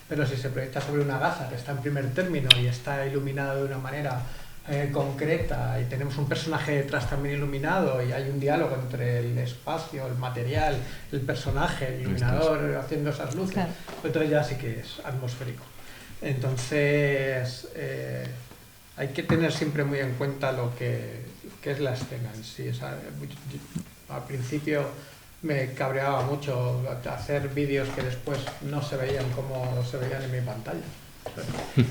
Pero si se proyecta sobre una gaza que está en primer término y está iluminada de una manera concreta y tenemos un personaje detrás también iluminado y hay un diálogo entre el espacio, el material, el personaje, el iluminador haciendo esas luces, claro, pues entonces ya sí que es atmosférico. Entonces hay que tener siempre muy en cuenta lo que es la escena en sí. O sea, al principio me cabreaba mucho hacer vídeos que después no se veían como se veían en mi pantalla.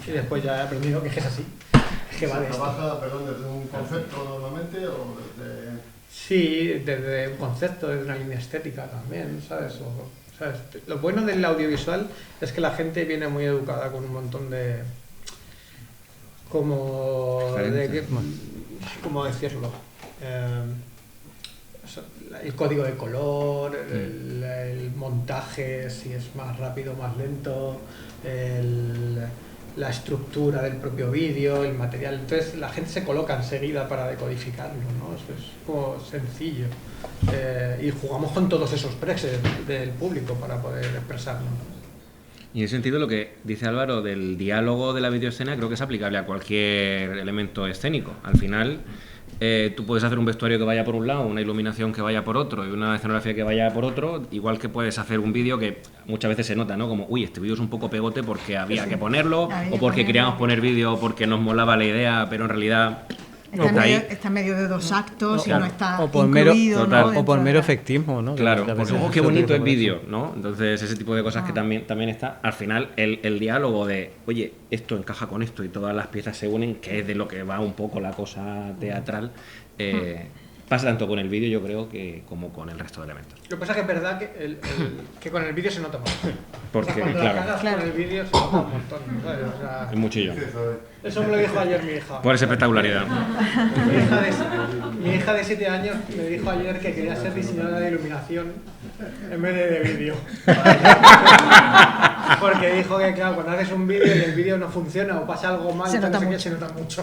Y después ya he aprendido que es así. Que va de ¿Trabaja, desde un concepto normalmente o desde...? Sí, desde un concepto, desde una línea estética también, ¿sabes? ¿Sabes? Lo bueno del audiovisual es que la gente viene muy educada con un montón de... ¿Cómo decirlo? El código de color, el montaje, si es más rápido o más lento, la estructura del propio vídeo, el material. Entonces la gente se coloca enseguida para decodificarlo, ¿no? Eso es como sencillo. Y jugamos con todos esos presets del público para poder expresarlo. Y en ese sentido, lo que dice Álvaro del diálogo de la videoescena creo que es aplicable a cualquier elemento escénico. Al final, tú puedes hacer un vestuario que vaya por un lado, una iluminación que vaya por otro y una escenografía que vaya por otro, igual que puedes hacer un vídeo que muchas veces se nota, ¿no? Como, uy, este vídeo es un poco pegote porque había que ponerlo, o porque queríamos poner vídeo porque nos molaba la idea, pero en realidad... Está en medio de dos actos y no está o por incluido, mero, ¿no? o por mero efectismo, ¿no? Claro, Que a pues veces ojo, qué se bonito utiliza el por eso. vídeo, ¿no? Entonces ese tipo de cosas que también está. Al final, el diálogo de, oye, esto encaja con esto y todas las piezas se unen, que es de lo que va un poco la cosa teatral, pasa tanto con el vídeo, yo creo, que como con el resto de elementos. Lo que pasa es que es verdad que, que con el vídeo se nota más. Porque, o sea, cuando claro, la cagas con el vídeo se nota un montón, ¿sabes? O sea, es muchillo. eso me lo dijo ayer mi hija. Por esa espectacularidad. Mi hija de 7 años me dijo ayer que quería ser diseñadora de iluminación en vez de vídeo. Porque dijo que, claro, cuando haces un vídeo y el vídeo no funciona o pasa algo mal, Se nota mucho. se nota mucho.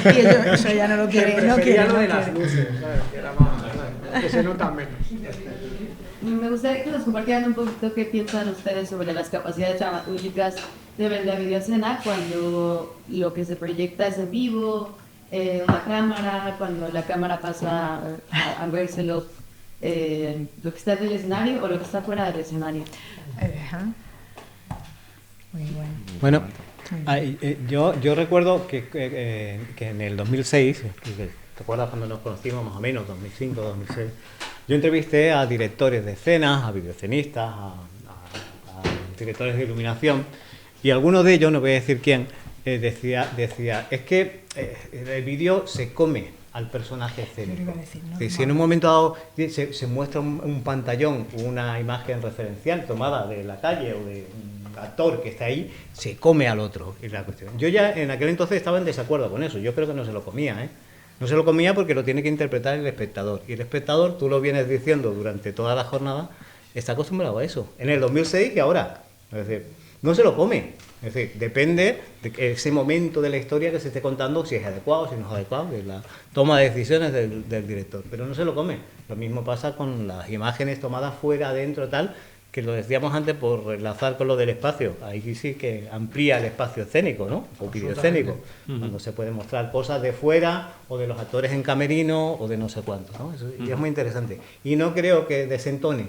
Y eso ya no lo quiere. Que No prefería quiere, lo no de las quiere. luces, ¿sabes? Que era más, ¿sabes? Que se nota menos. Me gustaría que nos compartieran un poquito qué piensan ustedes sobre las capacidades dramatúrgicas de la videoescena cuando lo que se proyecta es en vivo, una cámara, cuando la cámara pasa a vérselo lo que está en el escenario o lo que está fuera del escenario. Ajá. Muy bueno. Bueno, yo recuerdo que en el 2006, ¿te acuerdas cuando nos conocimos más o menos, 2005, 2006? Yo entrevisté a directores de escenas, a videoescenistas, a directores de iluminación, y algunos de ellos, no voy a decir quién, decía, es que el vídeo se come al personaje escénico. Si en un momento dado se muestra un pantallón, una imagen referencial tomada de la calle o de un actor que está ahí, se come al otro. Es la cuestión. Yo ya en aquel entonces estaba en desacuerdo con eso, yo creo que no se lo comía, ¿eh? No se lo comía porque lo tiene que interpretar el espectador. Y el espectador, tú lo vienes diciendo durante toda la jornada, está acostumbrado a eso. En el 2006 y ahora. Es decir, no se lo come. Es decir, depende de ese momento de la historia que se esté contando, si es adecuado, si no es adecuado, de la toma de decisiones del director. Pero no se lo come. Lo mismo pasa con las imágenes tomadas fuera, adentro, tal, que lo decíamos antes por enlazar con lo del espacio. Ahí sí que amplía el espacio escénico, ¿no? O videoescénico. Cuando se puede mostrar cosas de fuera, o de los actores en camerino, o de no sé cuánto, ¿no? Eso, y es muy interesante. Y no creo que desentone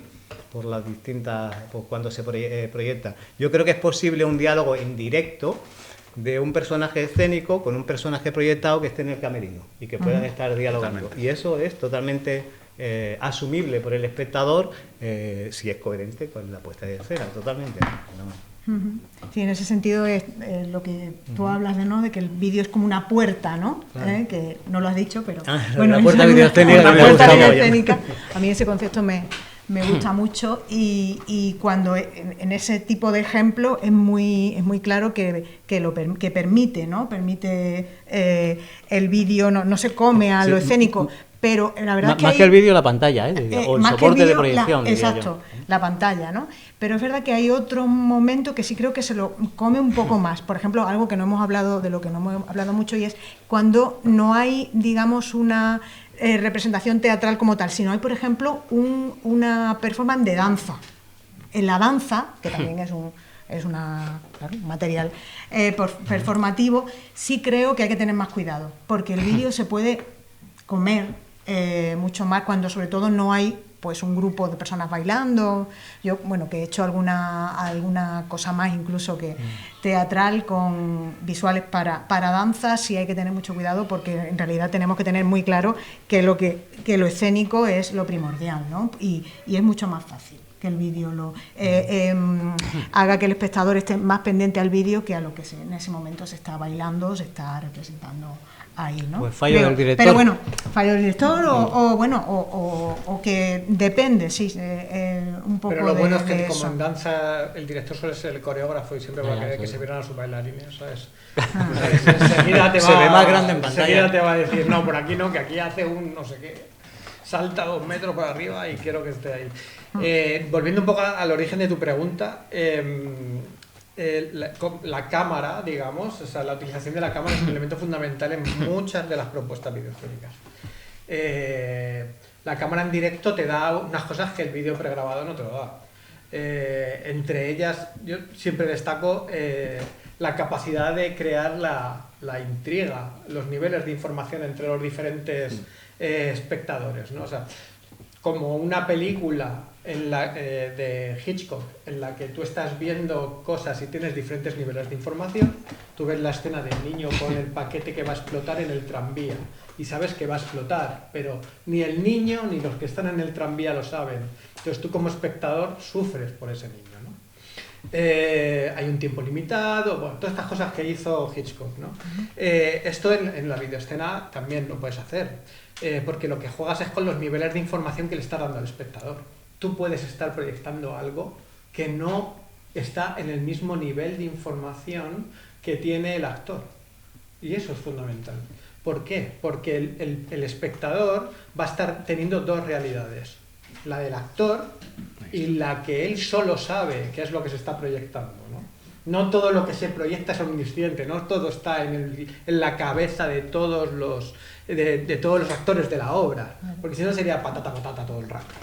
por las distintas, por cuando se proyecta. Yo creo que es posible un diálogo en directo de un personaje escénico con un personaje proyectado que esté en el camerino y que puedan estar dialogando. Totalmente. Y eso es totalmente asumible por el espectador si es coherente con la puesta de escena, totalmente. ¿No? Sí, en ese sentido es lo que tú hablas de que el vídeo es como una puerta, ¿no? Claro. Que no lo has dicho, pero la puerta videoescénica la me puerta gusta videoescénica, a mí ese concepto me gusta mucho y cuando en ese tipo de ejemplo es muy claro que permite, ¿no? Permite el vídeo, no se come a lo escénico. Pero la verdad es que más que el vídeo, la pantalla, o el soporte de proyección. Exacto, la pantalla, ¿no? Pero es verdad que hay otro momento que sí creo que se lo come un poco más. Por ejemplo, algo que no hemos hablado, de lo que no hemos hablado mucho, y es cuando no hay, digamos, una representación teatral como tal, sino hay, por ejemplo, una performance de danza. En la danza, que también es un material performativo, sí creo que hay que tener más cuidado, porque el vídeo se puede comer mucho más cuando sobre todo no hay pues un grupo de personas bailando. Yo, que he hecho alguna cosa más incluso que teatral con visuales para danza, sí hay que tener mucho cuidado porque en realidad tenemos que tener muy claro que lo escénico es lo primordial, ¿no? Y es mucho más fácil que el vídeo haga que el espectador esté más pendiente al vídeo que a lo que en ese momento se está bailando, se está representando ahí, ¿no? Pues fallo del director. Pero bueno, fallo del director o que depende, sí, un poco de eso. Pero lo bueno es que como en danza el director suele ser el coreógrafo y siempre va a querer que se vieran a sus bailarines, ¿sabes? Enseguida te se ve más grande en pantalla. Enseguida te va a decir, no, por aquí no, que aquí hace un no sé qué, salta 2 metros por arriba y quiero que esté ahí. Volviendo un poco al origen de tu pregunta, la cámara, digamos, o sea, la utilización de la cámara es un elemento fundamental en muchas de las propuestas videofónicas. La cámara en directo te da unas cosas que el vídeo pregrabado no te lo da. Entre ellas, yo siempre destaco la capacidad de crear la intriga, los niveles de información entre los diferentes espectadores, ¿no? O sea, como una película de Hitchcock en la que tú estás viendo cosas y tienes diferentes niveles de información. Tú ves la escena del niño con el paquete que va a explotar en el tranvía y sabes que va a explotar, pero ni el niño ni los que están en el tranvía lo saben. Entonces tú como espectador sufres por ese niño, ¿no? Hay un tiempo limitado, bueno, todas estas cosas que hizo Hitchcock, ¿no? Esto en la videoescena también lo puedes hacer, porque lo que juegas es con los niveles de información que le está dando al espectador. Tú puedes estar proyectando algo que no está en el mismo nivel de información que tiene el actor. Y eso es fundamental. ¿Por qué? Porque el espectador va a estar teniendo dos realidades. La del actor y la que él solo sabe que es lo que se está proyectando, ¿no? No todo lo que se proyecta es omnisciente, no todo está en la cabeza de todos los actores de la obra, porque si no sería patata todo el rato,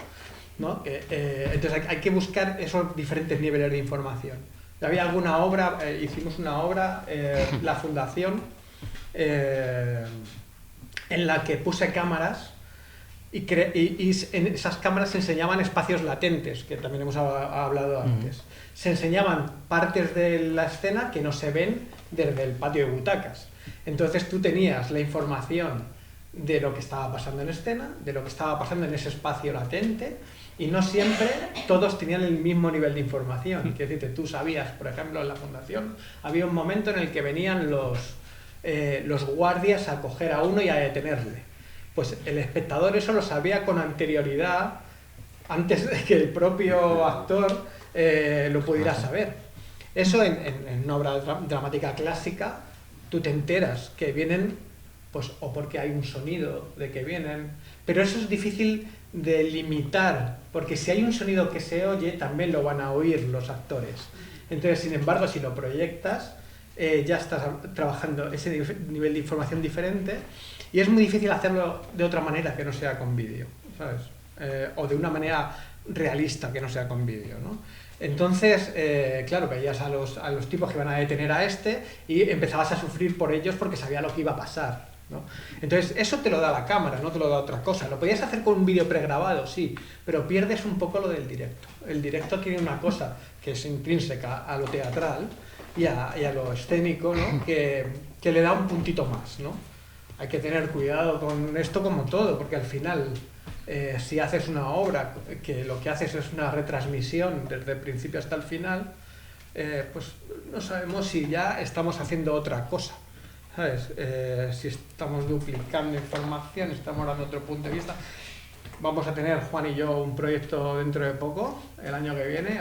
¿no? Entonces hay que buscar esos diferentes niveles de información. Había alguna obra, hicimos una obra, la Fundación, en la que puse cámaras y en esas cámaras se enseñaban espacios latentes, que también hemos hablado antes. Se enseñaban partes de la escena que no se ven desde el patio de butacas. Entonces tú tenías la información de lo que estaba pasando en escena, de lo que estaba pasando en ese espacio latente, y no siempre todos tenían el mismo nivel de información. Quiero decirte, tú sabías, por ejemplo, en la Fundación había un momento en el que venían los guardias a coger a uno y a detenerle. Pues el espectador eso lo sabía con anterioridad, antes de que el propio actor lo pudiera saber. Eso en una obra dramática clásica, tú te enteras que vienen, pues, o porque hay un sonido de que vienen, pero eso es difícil de limitar, porque si hay un sonido que se oye, también lo van a oír los actores. Entonces, sin embargo, si lo proyectas, ya estás trabajando ese nivel de información diferente, y es muy difícil hacerlo de otra manera que no sea con vídeo, ¿sabes? O de una manera realista que no sea con vídeo, ¿no? Entonces, claro, veías a los tipos que iban a detener a este y empezabas a sufrir por ellos porque sabía lo que iba a pasar, ¿no? Entonces, eso te lo da la cámara, no te lo da otra cosa. Lo podías hacer con un vídeo pregrabado, sí, pero pierdes un poco lo del directo. El directo tiene una cosa que es intrínseca a lo teatral y a lo escénico, ¿no? que le da un puntito más, ¿no? Hay que tener cuidado con esto como todo, porque al final, si haces una obra que lo que haces es una retransmisión desde el principio hasta el final, pues no sabemos si ya estamos haciendo otra cosa, ¿sabes? Si estamos duplicando información, estamos dando otro punto de vista. Vamos a tener, Juan y yo, un proyecto dentro de poco, el año que viene,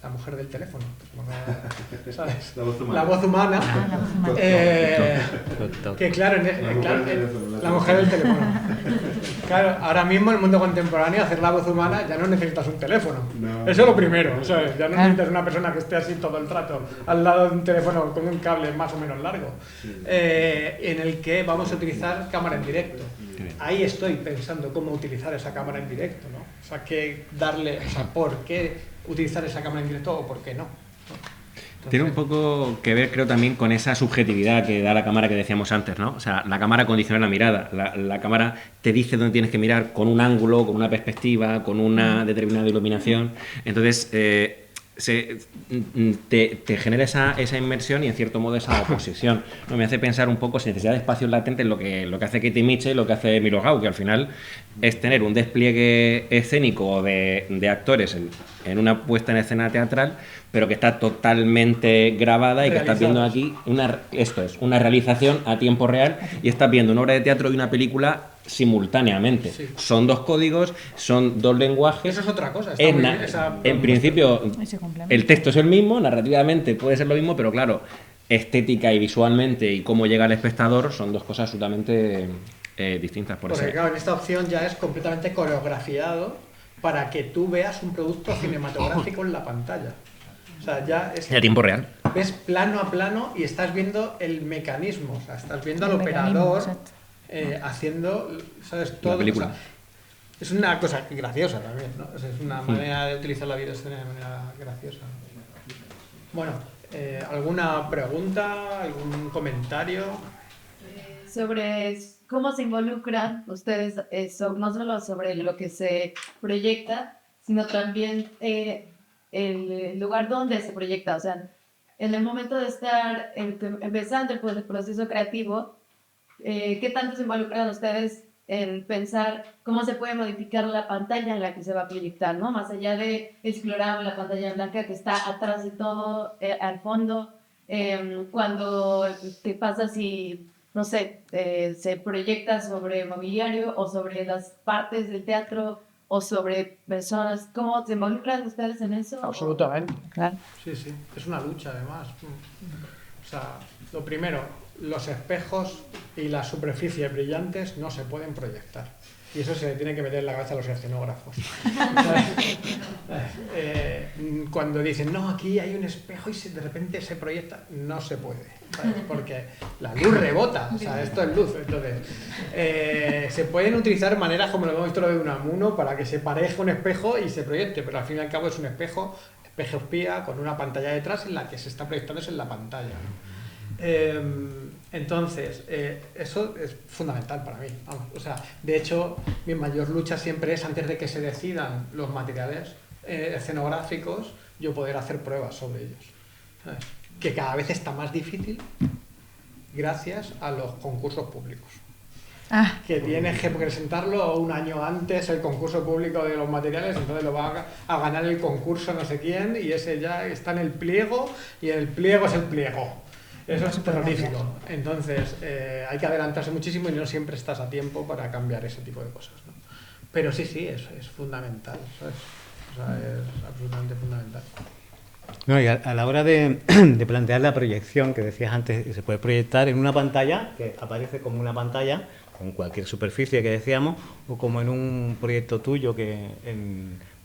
la mujer del teléfono, ¿sabes? La voz humana. Que claro, la mujer del teléfono. Claro, ahora mismo en el mundo contemporáneo hacer la voz humana ya no necesitas un teléfono. No. Eso es lo primero, ¿sabes? Ya no necesitas una persona que esté así todo el rato al lado de un teléfono con un cable más o menos largo, en el que vamos a utilizar cámara en directo. Ahí estoy pensando cómo utilizar esa cámara en directo, ¿no? O sea, ¿por qué utilizar esa cámara en directo o por qué no? Entonces, tiene un poco que ver, creo, también con esa subjetividad que da la cámara que decíamos antes, ¿no? O sea, la cámara condiciona la mirada, la cámara te dice dónde tienes que mirar con un ángulo, con una perspectiva, con una determinada iluminación. Entonces, te genera esa inmersión y en cierto modo esa oposición, ¿no? Me hace pensar un poco sin necesidad de espacios latentes lo que hace Katie Mitchell y lo que hace Milo Gau, que al final es tener un despliegue escénico de actores en una puesta en escena teatral, pero que está totalmente grabada y que estás viendo aquí una realización a tiempo real y estás viendo una obra de teatro y una película simultáneamente. Sí. Son dos códigos, son dos lenguajes. Eso es otra cosa. En principio, el texto es el mismo, narrativamente puede ser lo mismo, pero claro, estética y visualmente y cómo llega al espectador son dos cosas absolutamente distintas. Porque claro, en esta opción ya es completamente coreografiado para que tú veas un producto cinematográfico en la pantalla. O sea, ya es... Y a tiempo real. Ves plano a plano y estás viendo el mecanismo, o sea, estás viendo al El mecanismo, operador exacto. Haciendo, ¿sabes? Todo. La película. O sea, es una cosa graciosa también, ¿no? O sea, es una manera de utilizar la videoescena de manera graciosa. Bueno, ¿alguna pregunta? ¿Algún comentario? Sobre cómo se involucran ustedes, no solo sobre lo que se proyecta, sino también el lugar donde se proyecta. O sea, en el momento de estar empezando el proceso creativo, ¿qué tanto se involucran ustedes en pensar cómo se puede modificar la pantalla en la que se va a proyectar, ¿no? Más allá de explorar la pantalla blanca que está atrás de todo, al fondo, cuando te pasa si, no sé, se proyecta sobre mobiliario o sobre las partes del teatro o sobre personas, ¿cómo se involucran ustedes en eso? Absolutamente. Claro. Sí, sí, es una lucha además. O sea, lo primero, los espejos y las superficies brillantes no se pueden proyectar. Y eso se le tiene que meter en la cabeza a los escenógrafos. Cuando dicen, no, aquí hay un espejo y de repente se proyecta, no se puede, ¿sabes? Porque la luz rebota, o sea, esto es luz. Entonces, se pueden utilizar maneras como lo hemos visto lo de Unamuno para que se pareje un espejo y se proyecte, pero al fin y al cabo es un espejo espía con una pantalla detrás en la que se está proyectándose en la pantalla. Entonces, eso es fundamental para mí. Vamos, o sea, de hecho, mi mayor lucha siempre es, antes de que se decidan los materiales escenográficos, yo poder hacer pruebas sobre ellos. ¿Sabes? Que cada vez está más difícil gracias a los concursos públicos. Que tienes que presentarlo un año antes el concurso público de los materiales, entonces lo va a ganar el concurso no sé quién y ese ya está en el pliego y el pliego es el pliego. Eso es terrorífico. Entonces hay que adelantarse muchísimo y no siempre estás a tiempo para cambiar ese tipo de cosas, ¿no? Pero sí, es fundamental, ¿sabes? O sea, es absolutamente fundamental. No, y a la hora de plantear la proyección, que decías antes, se puede proyectar en una pantalla, que aparece como una pantalla, con cualquier superficie que decíamos, o como en un proyecto tuyo que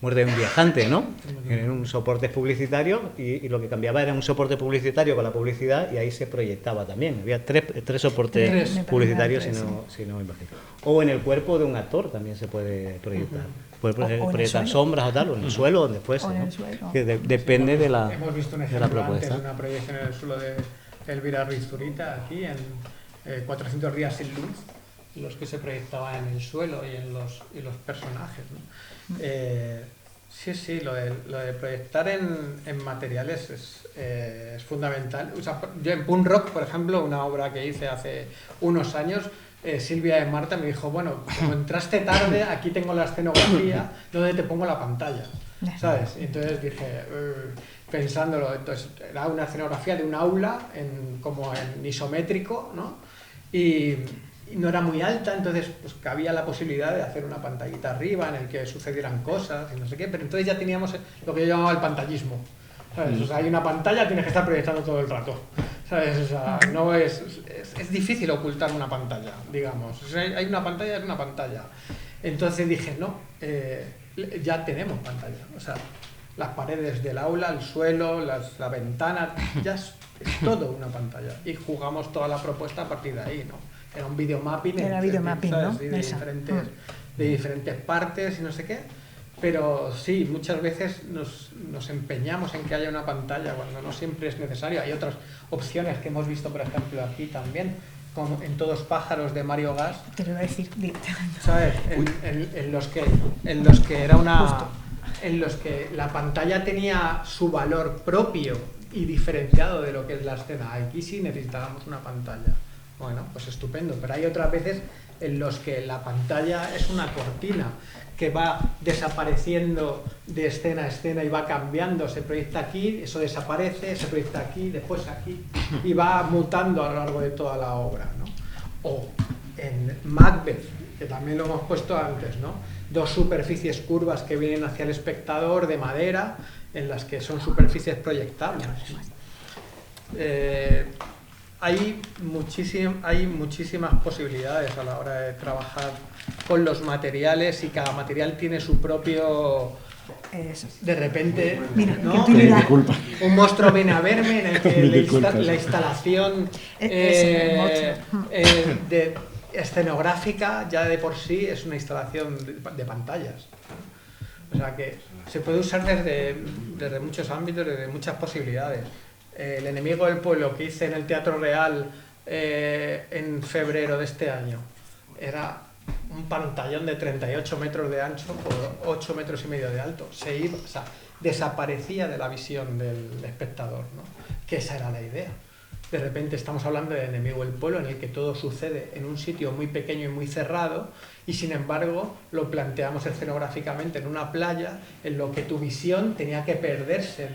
Muerde un viajante, ¿no? En un soporte publicitario y lo que cambiaba era un soporte publicitario con la publicidad y ahí se proyectaba también. Había tres soportes publicitarios, si no me imagino. O en el cuerpo de un actor también se puede proyectar. Puede proyectar sombras o tal, o en el suelo, donde fuese, ¿no? Que depende de la propuesta. Hemos visto un ejemplo antes de una proyección en el suelo de Elvira Ruiz Zurita, aquí en 400 días sin luz, los que se proyectaban en el suelo y en los personajes, ¿no? Sí, lo de proyectar en materiales es fundamental. O sea, yo en Punk Rock, por ejemplo, una obra que hice hace unos años, Silvia de Marta me dijo, bueno, como entraste tarde, aquí tengo la escenografía, ¿dónde te pongo la pantalla? ¿Sabes? Y entonces dije, pensándolo, entonces era una escenografía de un aula como en isométrico, ¿no? Y no era muy alta, entonces pues cabía la posibilidad de hacer una pantallita arriba en el que sucedieran cosas y no sé qué, pero entonces ya teníamos lo que yo llamaba el pantallismo, ¿sabes? O sea, hay una pantalla, tienes que estar proyectando todo el rato, ¿sabes? O sea, no es difícil ocultar una pantalla, digamos. O sea, hay una pantalla, es una pantalla. Entonces dije, no, ya tenemos pantalla, o sea, las paredes del aula, el suelo, la ventana, ya es todo una pantalla y jugamos toda la propuesta a partir de ahí, ¿no? Era un videomapping, ¿no? De diferentes partes y no sé qué. Pero sí, muchas veces nos empeñamos en que haya una pantalla cuando no siempre es necesario. Hay otras opciones que hemos visto, por ejemplo, aquí también, como en Todos pájaros de Mario Gas. Te lo iba a decir. ¿Sabes? En los que era una... En los que la pantalla tenía su valor propio y diferenciado de lo que es la escena. Aquí sí necesitábamos una pantalla. Bueno, pues estupendo, pero hay otras veces en los que la pantalla es una cortina que va desapareciendo de escena a escena y va cambiando, se proyecta aquí, eso desaparece, se proyecta aquí, después aquí, y va mutando a lo largo de toda la obra, ¿no? O en Macbeth, que también lo hemos puesto antes, ¿no? Dos superficies curvas que vienen hacia el espectador de madera, en las que son superficies proyectables. Hay muchísimas posibilidades a la hora de trabajar con los materiales y cada material tiene su propio... Eso. De repente, Mira, ¿no? qué utilidad. Disculpa. Un monstruo viene a verme en el que Mil disculpas. la instalación Ese monstruo. escenográfica ya de por sí es una instalación de pantallas. O sea que se puede usar desde muchos ámbitos, desde muchas posibilidades. El enemigo del pueblo que hice en el Teatro Real en febrero de este año era un pantallón de 38 metros de ancho por 8 metros y medio de alto. Se iba, o sea, desaparecía de la visión del espectador, ¿no? Que esa era la idea. De repente estamos hablando del enemigo del pueblo, en el que todo sucede en un sitio muy pequeño y muy cerrado, y sin embargo lo planteamos escenográficamente en una playa, en lo que tu visión tenía que perderse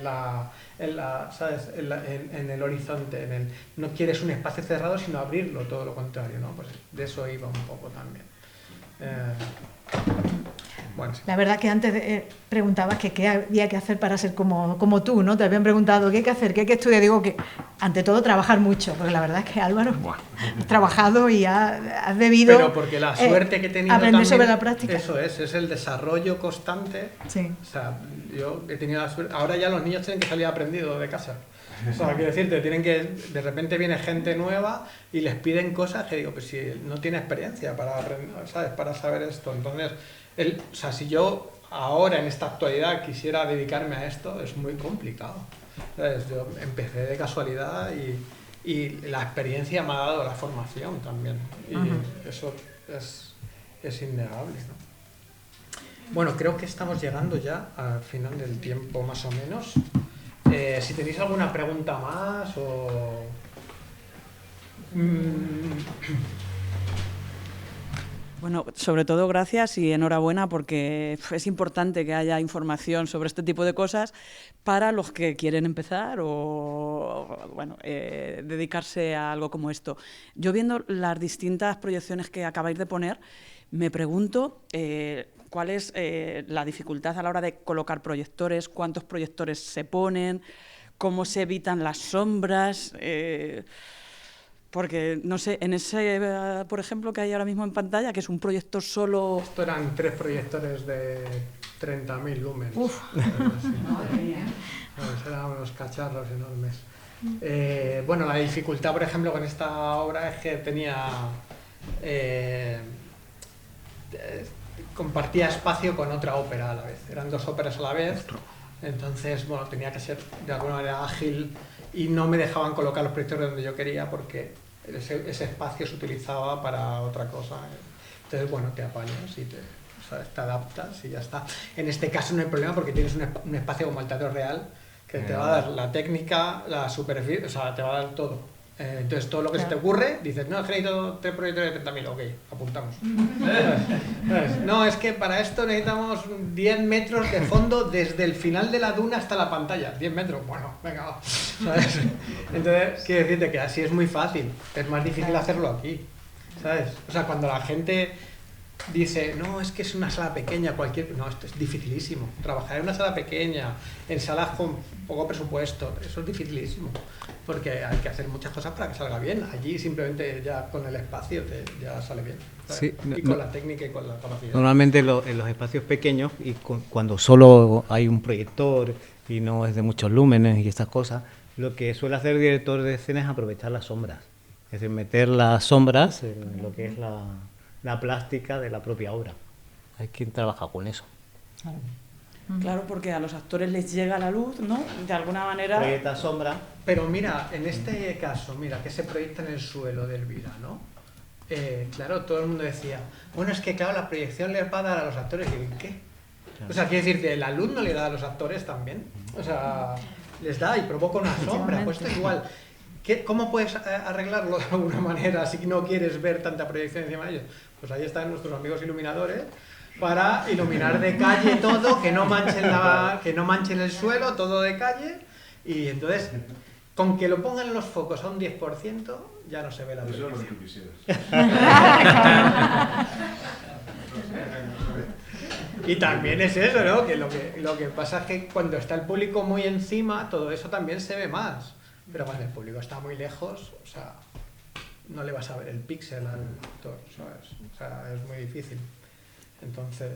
¿sabes? En el horizonte. No quieres un espacio cerrado, sino abrirlo, todo lo contrario, ¿no? Pues de eso iba un poco también. Bueno, sí. La verdad que antes preguntabas que qué había que hacer para ser como tú, ¿no? Te habían preguntado qué hay que hacer, qué hay que estudiar. Digo que, ante todo, trabajar mucho, porque la verdad es que, Álvaro, has trabajado y has debido Pero porque la suerte que he tenido aprender también, sobre la práctica. Eso es el desarrollo constante. Sí. O sea, yo he tenido la suerte. Ahora ya los niños tienen que salir aprendidos de casa. O sea, quiero decirte, de repente viene gente nueva y les piden cosas que digo, pues si no tiene experiencia para aprender, ¿sabes? Para saber esto. Entonces, o sea, si yo ahora en esta actualidad quisiera dedicarme a esto, es muy complicado. ¿Sabes? Yo empecé de casualidad y la experiencia me ha dado la formación también. Y eso es innegable, ¿no? Bueno, creo que estamos llegando ya al final del tiempo más o menos. Si tenéis alguna pregunta más o... Bueno, sobre todo gracias y enhorabuena porque es importante que haya información sobre este tipo de cosas para los que quieren empezar o bueno, dedicarse a algo como esto. Yo viendo las distintas proyecciones que acabáis de poner, me pregunto cuál es la dificultad a la hora de colocar proyectores, cuántos proyectores se ponen, cómo se evitan las sombras... Porque, no sé, en ese, por ejemplo, que hay ahora mismo en pantalla, que es un proyector solo... Esto eran 3 proyectores de 30.000 lumens. Uf. Madre mía. Eran unos cacharros enormes. Bueno, la dificultad, por ejemplo, con esta obra es que compartía espacio con otra ópera a la vez. Eran 2 óperas a la vez. Entonces, bueno, tenía que ser de alguna manera ágil y no me dejaban colocar los proyectores donde yo quería porque ese espacio se utilizaba para otra cosa. Entonces, bueno, te apañas y te adaptas y ya está. En este caso no hay problema porque tienes un espacio como el Teatro Real que te va a dar la técnica, la superficie, o sea, te va a dar todo. Entonces, todo lo que se te ocurre, dices, no, es que necesito 3 proyectores de 30.000, ok, apuntamos. No, es que para esto necesitamos 10 metros de fondo desde el final de la duna hasta la pantalla. 10 metros, bueno, venga, va. ¿Sabes? Entonces, quiero decirte que así es muy fácil, es más difícil hacerlo aquí, ¿sabes? O sea, cuando la gente dice, no, es que es una sala pequeña, no, esto es dificilísimo. Trabajar en una sala pequeña, en salas con poco presupuesto, eso es dificilísimo. Porque hay que hacer muchas cosas para que salga bien. Allí simplemente ya con el espacio ya sale bien. Sí, y con la técnica y con la capacidad. Normalmente en los espacios pequeños y cuando solo hay un proyector y no es de muchos lúmenes y estas cosas, lo que suele hacer el director de escena es aprovechar las sombras. Es decir, meter las sombras en lo que es la plástica de la propia obra. Hay quien trabaja con eso. Claro, porque a los actores les llega la luz, ¿no? De alguna manera... Proyecta sombra. Pero mira, en este caso, mira, que se proyecta en el suelo de Elvira, ¿no? Claro, todo el mundo decía, bueno, es que claro, la proyección les va a dar a los actores. Y ¿qué? O sea, quiere decir que la luz no le da a los actores también. O sea, les da y provoca una sombra. Pues esto es igual. ¿Cómo puedes arreglarlo de alguna manera si no quieres ver tanta proyección encima de ellos? Pues ahí están nuestros amigos iluminadores para iluminar de calle todo, que no manchen el suelo, todo de calle. Y entonces, con que lo pongan los focos a un 10%, ya no se ve la proyección. Eso es lo que tú quisieras. Y también es eso, ¿no? Que lo que pasa es que cuando está el público muy encima, todo eso también se ve más. Pero cuando el público está muy lejos, o sea, no le vas a ver el píxel al actor, ¿sabes? O sea, es muy difícil. Entonces,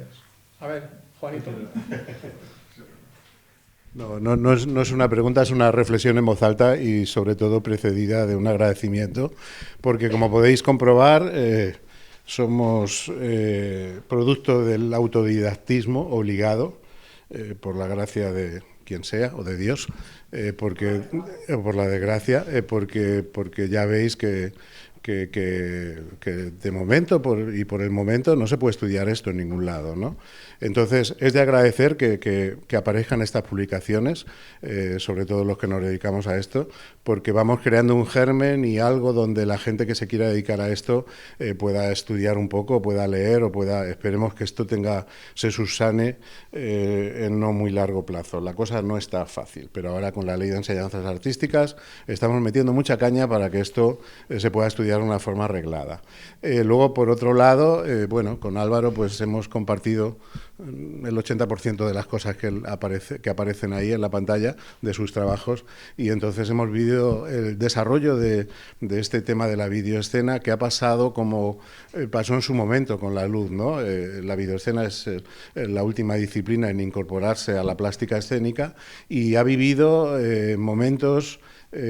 a ver, Juanito. No es una pregunta, es una reflexión en voz alta y sobre todo precedida de un agradecimiento, porque como podéis comprobar, somos producto del autodidactismo obligado, por la gracia de quien sea o de Dios, por la desgracia, porque ya veis que de momento y por el momento no se puede estudiar esto en ningún lado, ¿no? Entonces, es de agradecer que aparezcan estas publicaciones, sobre todo los que nos dedicamos a esto, porque vamos creando un germen y algo donde la gente que se quiera dedicar a esto pueda estudiar un poco, pueda leer o esperemos que esto se subsane en no muy largo plazo. La cosa no está fácil, pero ahora con la Ley de Enseñanzas Artísticas estamos metiendo mucha caña para que esto se pueda estudiar de una forma arreglada. Luego, por otro lado, con Álvaro pues hemos compartido el 80% de las cosas que aparecen ahí en la pantalla de sus trabajos, y entonces hemos vivido el desarrollo de este tema de la videoescena, que ha pasado como pasó en su momento con la luz, ¿no? La videoescena es la última disciplina en incorporarse a la plástica escénica y ha vivido momentos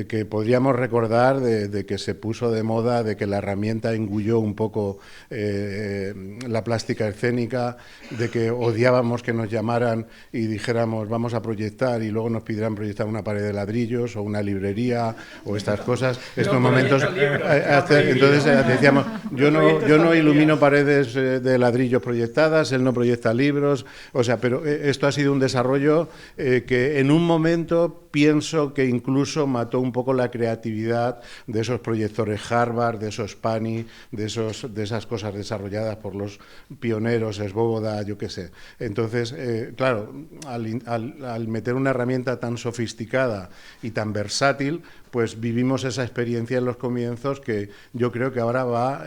que podríamos recordar de que se puso de moda, de que la herramienta engulló un poco la plástica escénica, de que odiábamos que nos llamaran y dijéramos vamos a proyectar y luego nos pidieran proyectar una pared de ladrillos o una librería o estas cosas. Estos momentos, entonces decíamos, yo no ilumino paredes de ladrillos proyectadas, él no proyecta libros, o sea, pero esto ha sido un desarrollo que en un momento pienso que incluso mató un poco la creatividad de esos proyectores Harvard, de esos PANI, de esas cosas desarrolladas por los pioneros, Svoboda, yo qué sé. Entonces, claro, al meter una herramienta tan sofisticada y tan versátil, pues vivimos esa experiencia en los comienzos que yo creo que ahora va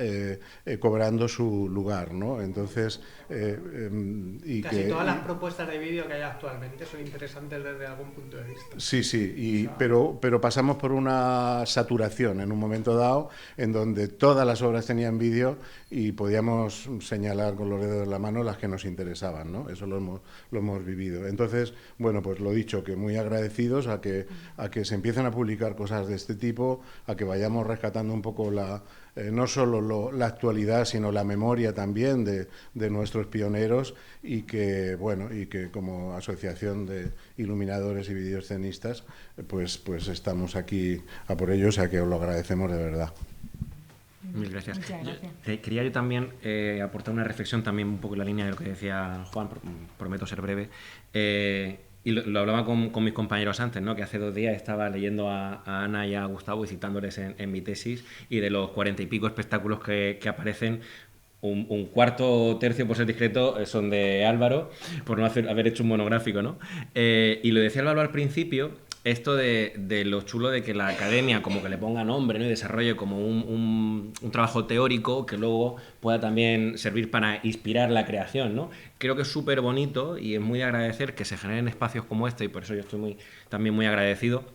cobrando su lugar, ¿no? Entonces, casi todas las propuestas de vídeo que hay actualmente son interesantes desde algún punto de vista. Sí, pero pasamos por una saturación en un momento dado en donde todas las obras tenían vídeo y podíamos señalar con los dedos de la mano las que nos interesaban, ¿no? Eso lo hemos vivido. Entonces, bueno, pues lo dicho, que muy agradecidos a que se empiecen a publicar cosas de este tipo, a que vayamos rescatando un poco no solo la actualidad, sino la memoria también de nuestros pioneros y que como asociación de iluminadores y videoescenistas, pues estamos aquí a por ellos, a que os lo agradecemos de verdad. Mil gracias. Muchas gracias. Quería yo también aportar una reflexión también un poco en la línea de lo que decía Juan, prometo ser breve. Y lo hablaba con mis compañeros antes, ¿no? Que hace 2 días estaba leyendo a Ana y a Gustavo y citándoles en mi tesis, y de los 40 y pico espectáculos que aparecen, un cuarto o tercio, por ser discreto, son de Álvaro, por no haber hecho un monográfico, ¿no? Y lo decía Álvaro al principio, esto de lo chulo de que la academia como que le ponga nombre, ¿no? Y desarrolle como un trabajo teórico que luego pueda también servir para inspirar la creación, ¿no? Creo que es súper bonito y es muy de agradecer que se generen espacios como este, y por eso yo estoy también muy agradecido,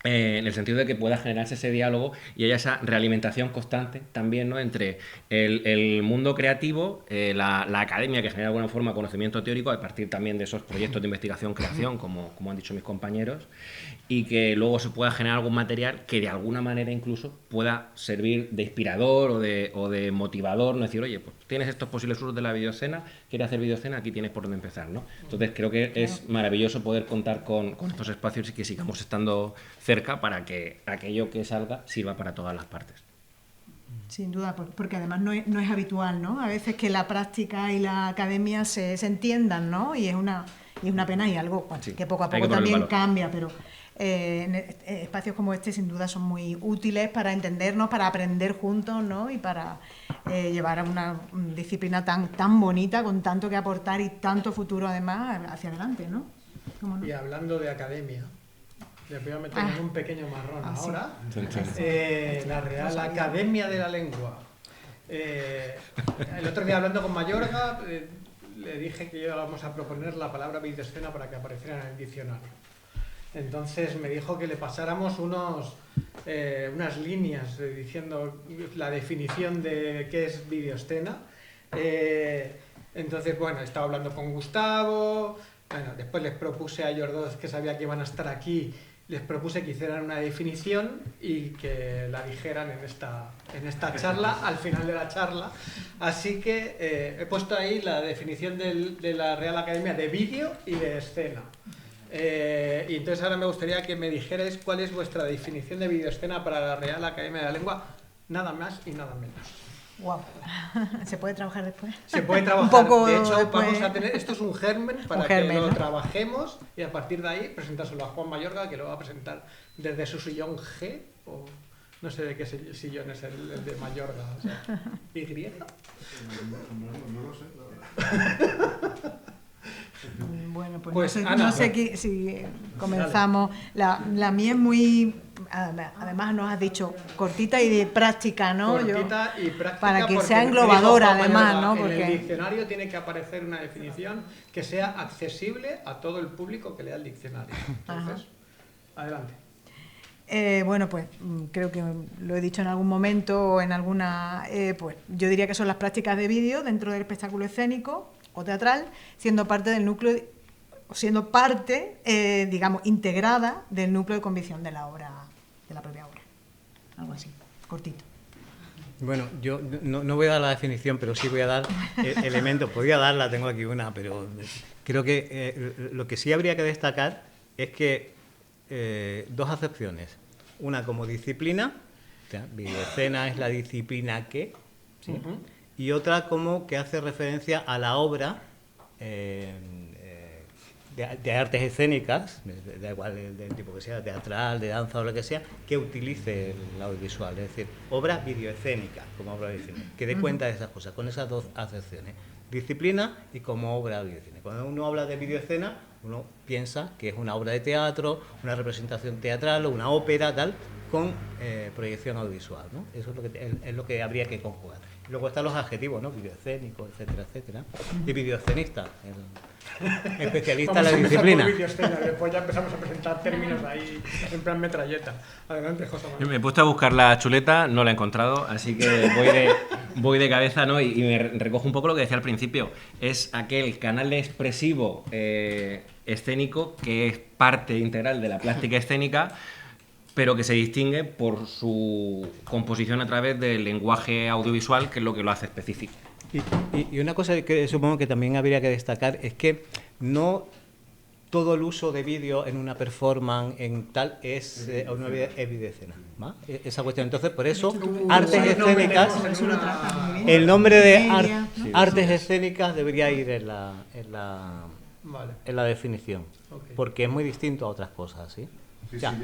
en el sentido de que pueda generarse ese diálogo y haya esa realimentación constante también, ¿no? Entre el mundo creativo, la academia, que genera de alguna forma conocimiento teórico a partir también de esos proyectos de investigación-creación, como han dicho mis compañeros, y que luego se pueda generar algún material que de alguna manera incluso pueda servir de inspirador o de motivador, no decir, oye, pues tienes estos posibles usos de la videoescena, quieres hacer videoescena, aquí tienes por dónde empezar, ¿no? Entonces creo que es maravilloso poder contar con estos espacios y que sigamos estando cerca para que aquello que salga sirva para todas las partes. Sin duda, porque además no es habitual, ¿no? A veces que la práctica y la academia se entiendan, ¿no? Y es una pena y algo Sí, que poco a poco también cambia, pero espacios como este sin duda son muy útiles para entendernos, para aprender juntos, ¿no? Y para llevar a una disciplina tan bonita, con tanto que aportar y tanto futuro además hacia adelante, ¿no? ¿Cómo no? Y hablando de academia, les voy a meter en un pequeño marrón ahora. Sí. La Real Academia de la Lengua. El otro día hablando con Mayorga, le dije que íbamos a proponer la palabra videoescena para que apareciera en el diccionario. Entonces me dijo que le pasáramos unas líneas diciendo la definición de qué es videoescena. Entonces, bueno, estaba hablando con Gustavo, bueno, después les propuse a ellos dos, que sabía que iban a estar aquí, les propuse que hicieran una definición y que la dijeran en esta charla, al final de la charla. Así que he puesto ahí la definición de la Real Academia de vídeo y de escena. Y entonces ahora me gustaría que me dijerais cuál es vuestra definición de videoescena para la Real Academia de la Lengua, nada más y nada menos. Wow. ¿Se puede trabajar después? Se puede trabajar. Un poco de hecho, después. vamos a tener, esto es un germen para que lo ¿no? trabajemos y a partir de ahí presentárselo a Juan Mayorga, que lo va a presentar desde su sillón G, o no sé de qué sillón es el de Mayorga, o sea, ¿Y? No lo sé. Bueno, pues, Pues, no sé, Ana, no sé si comenzamos. La mía es muy... Además nos has dicho cortita y de práctica, ¿no? Cortita y práctica, para que porque sea me englobadora, dijo Juan además, Mayorga, ¿no? En Porque... el diccionario tiene que aparecer una definición que sea accesible a todo el público que lea el diccionario. Entonces, adelante. Bueno, pues creo que lo he dicho en algún momento o en alguna... pues yo diría que son las prácticas de vídeo dentro del espectáculo escénico o teatral, siendo parte del núcleo, siendo parte, digamos, integrada del núcleo de convicción de la obra, de la propia obra. Algo así, cortito. Bueno, yo no voy a dar la definición, pero sí voy a dar elementos. Podría darla, tengo aquí una, pero creo que lo que sí habría que destacar es que dos acepciones. Una como disciplina, o sea, videoescena es la disciplina que, ¿sí? Y otra como que hace referencia a la obra de artes escénicas, da igual del tipo que sea, teatral, de danza o lo que sea, que utilice el audiovisual, es decir, obra videoescénica, como obra videoescénica, que dé cuenta de esas cosas, con esas dos acepciones, disciplina y como obra videoescénica. Cuando uno habla de videoescena, uno piensa que es una obra de teatro, una representación teatral o una ópera, tal, con proyección audiovisual, ¿no? Eso es lo que habría que conjugar. Luego están los adjetivos, ¿no? Videoescénico, etcétera, etcétera. Y videoescenista, el especialista en la disciplina. Después ya empezamos a presentar términos ahí en plan metralleta. Adelante, José Manuel. Me he puesto a buscar la chuleta, no la he encontrado, así que voy de cabeza, ¿no? Y me recojo un poco lo que decía al principio. Es aquel canal expresivo escénico que es parte integral de la plástica escénica, pero que se distingue por su composición a través del lenguaje audiovisual, que es lo que lo hace específico. Y una cosa que supongo que también habría que destacar es que no todo el uso de vídeo en una performance en tal es una videoescena, ¿va? Esa cuestión. Entonces, por eso, artes escénicas, el nombre de artes escénicas debería ir en la definición, porque es muy distinto a otras cosas, ¿sí? O sea,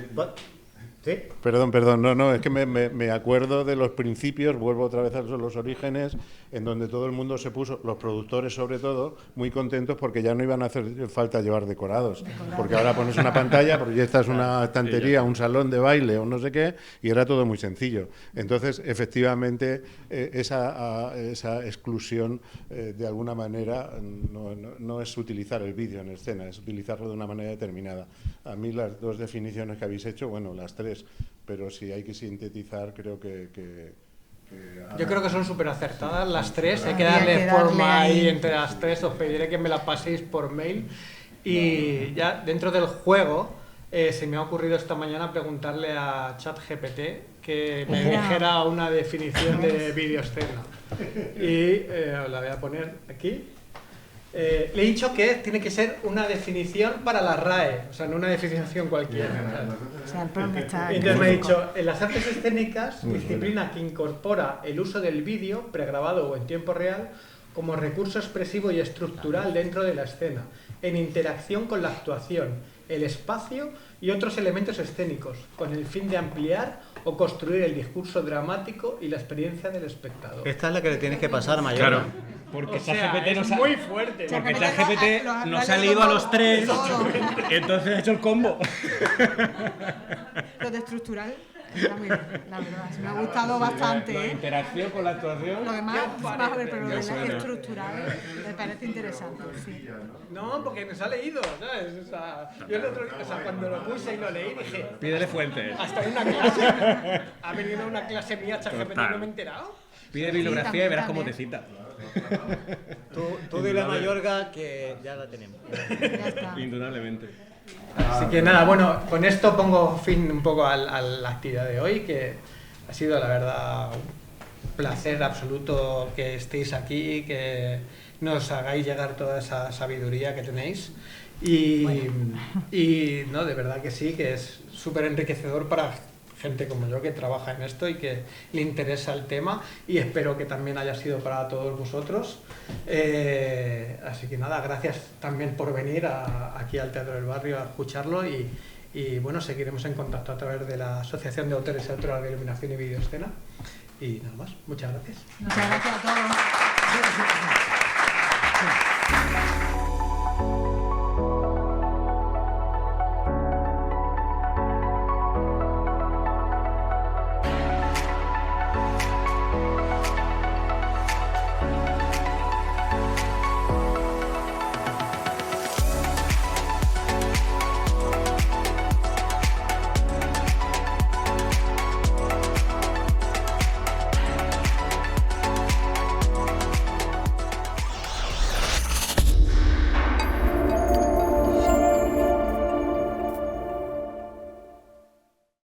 ¿sí? Perdón, no, es que me acuerdo de los principios, vuelvo otra vez a los orígenes, en donde todo el mundo se puso, los productores sobre todo, muy contentos porque ya no iban a hacer falta llevar decorados, porque ahora pones una pantalla, proyectas una estantería, un salón de baile o no sé qué, y era todo muy sencillo. Entonces, efectivamente, esa exclusión, de alguna manera, no es utilizar el vídeo en escena, es utilizarlo de una manera determinada. A mí las dos definiciones que habéis hecho, bueno, las tres, pero si hay que sintetizar, creo que yo creo que son súper acertadas las tres, hay que darle forma ahí entre las tres, os pediré que me la paséis por mail. Y ya dentro del juego, se me ha ocurrido esta mañana preguntarle a ChatGPT que me dijera una definición de videoescena. Y la voy a poner aquí. Le he dicho que tiene que ser una definición para la RAE, o sea, no una definición cualquiera. O sea, el problema está... Entonces me ha dicho, en las artes escénicas, disciplina que incorpora el uso del vídeo, pregrabado o en tiempo real, como recurso expresivo y estructural dentro de la escena, en interacción con la actuación, el espacio y otros elementos escénicos, con el fin de ampliar o construir el discurso dramático y la experiencia del espectador. Esta es la que le tienes que pasar, Mayor. Claro. Porque ChatGPT es muy fuerte. Porque ChatGPT nos ha leído a los tres, entonces ha hecho el combo. Lo de estructural está muy bien, la verdad. Me ha gustado bastante. La interacción con la actuación. Lo demás, vamos a ver, pero lo de la estructural me parece interesante. Sí. No, porque nos ha leído, ¿sabes? O sea, yo el otro día, cuando lo puse y lo leí, dije... Pídele fuentes. Hasta en una clase. Ha venido a una clase mía ChatGPT y no me he enterado. Pide bibliografía y verás cómo te cita. Tú de la Mayorga, que ya la tenemos. Ya está. Indudablemente. Así que nada, bueno, con esto pongo fin un poco a la actividad de hoy, que ha sido la verdad un placer absoluto que estéis aquí, que nos hagáis llegar toda esa sabiduría que tenéis. Y no, de verdad que sí, que es súper enriquecedor para gente como yo que trabaja en esto y que le interesa el tema, y espero que también haya sido para todos vosotros. Así que nada, gracias también por venir aquí al Teatro del Barrio a escucharlo, y bueno, seguiremos en contacto a través de la Asociación de Autores y Autoras de Iluminación y Videoescena. Y nada más, muchas gracias. Muchas gracias a todos.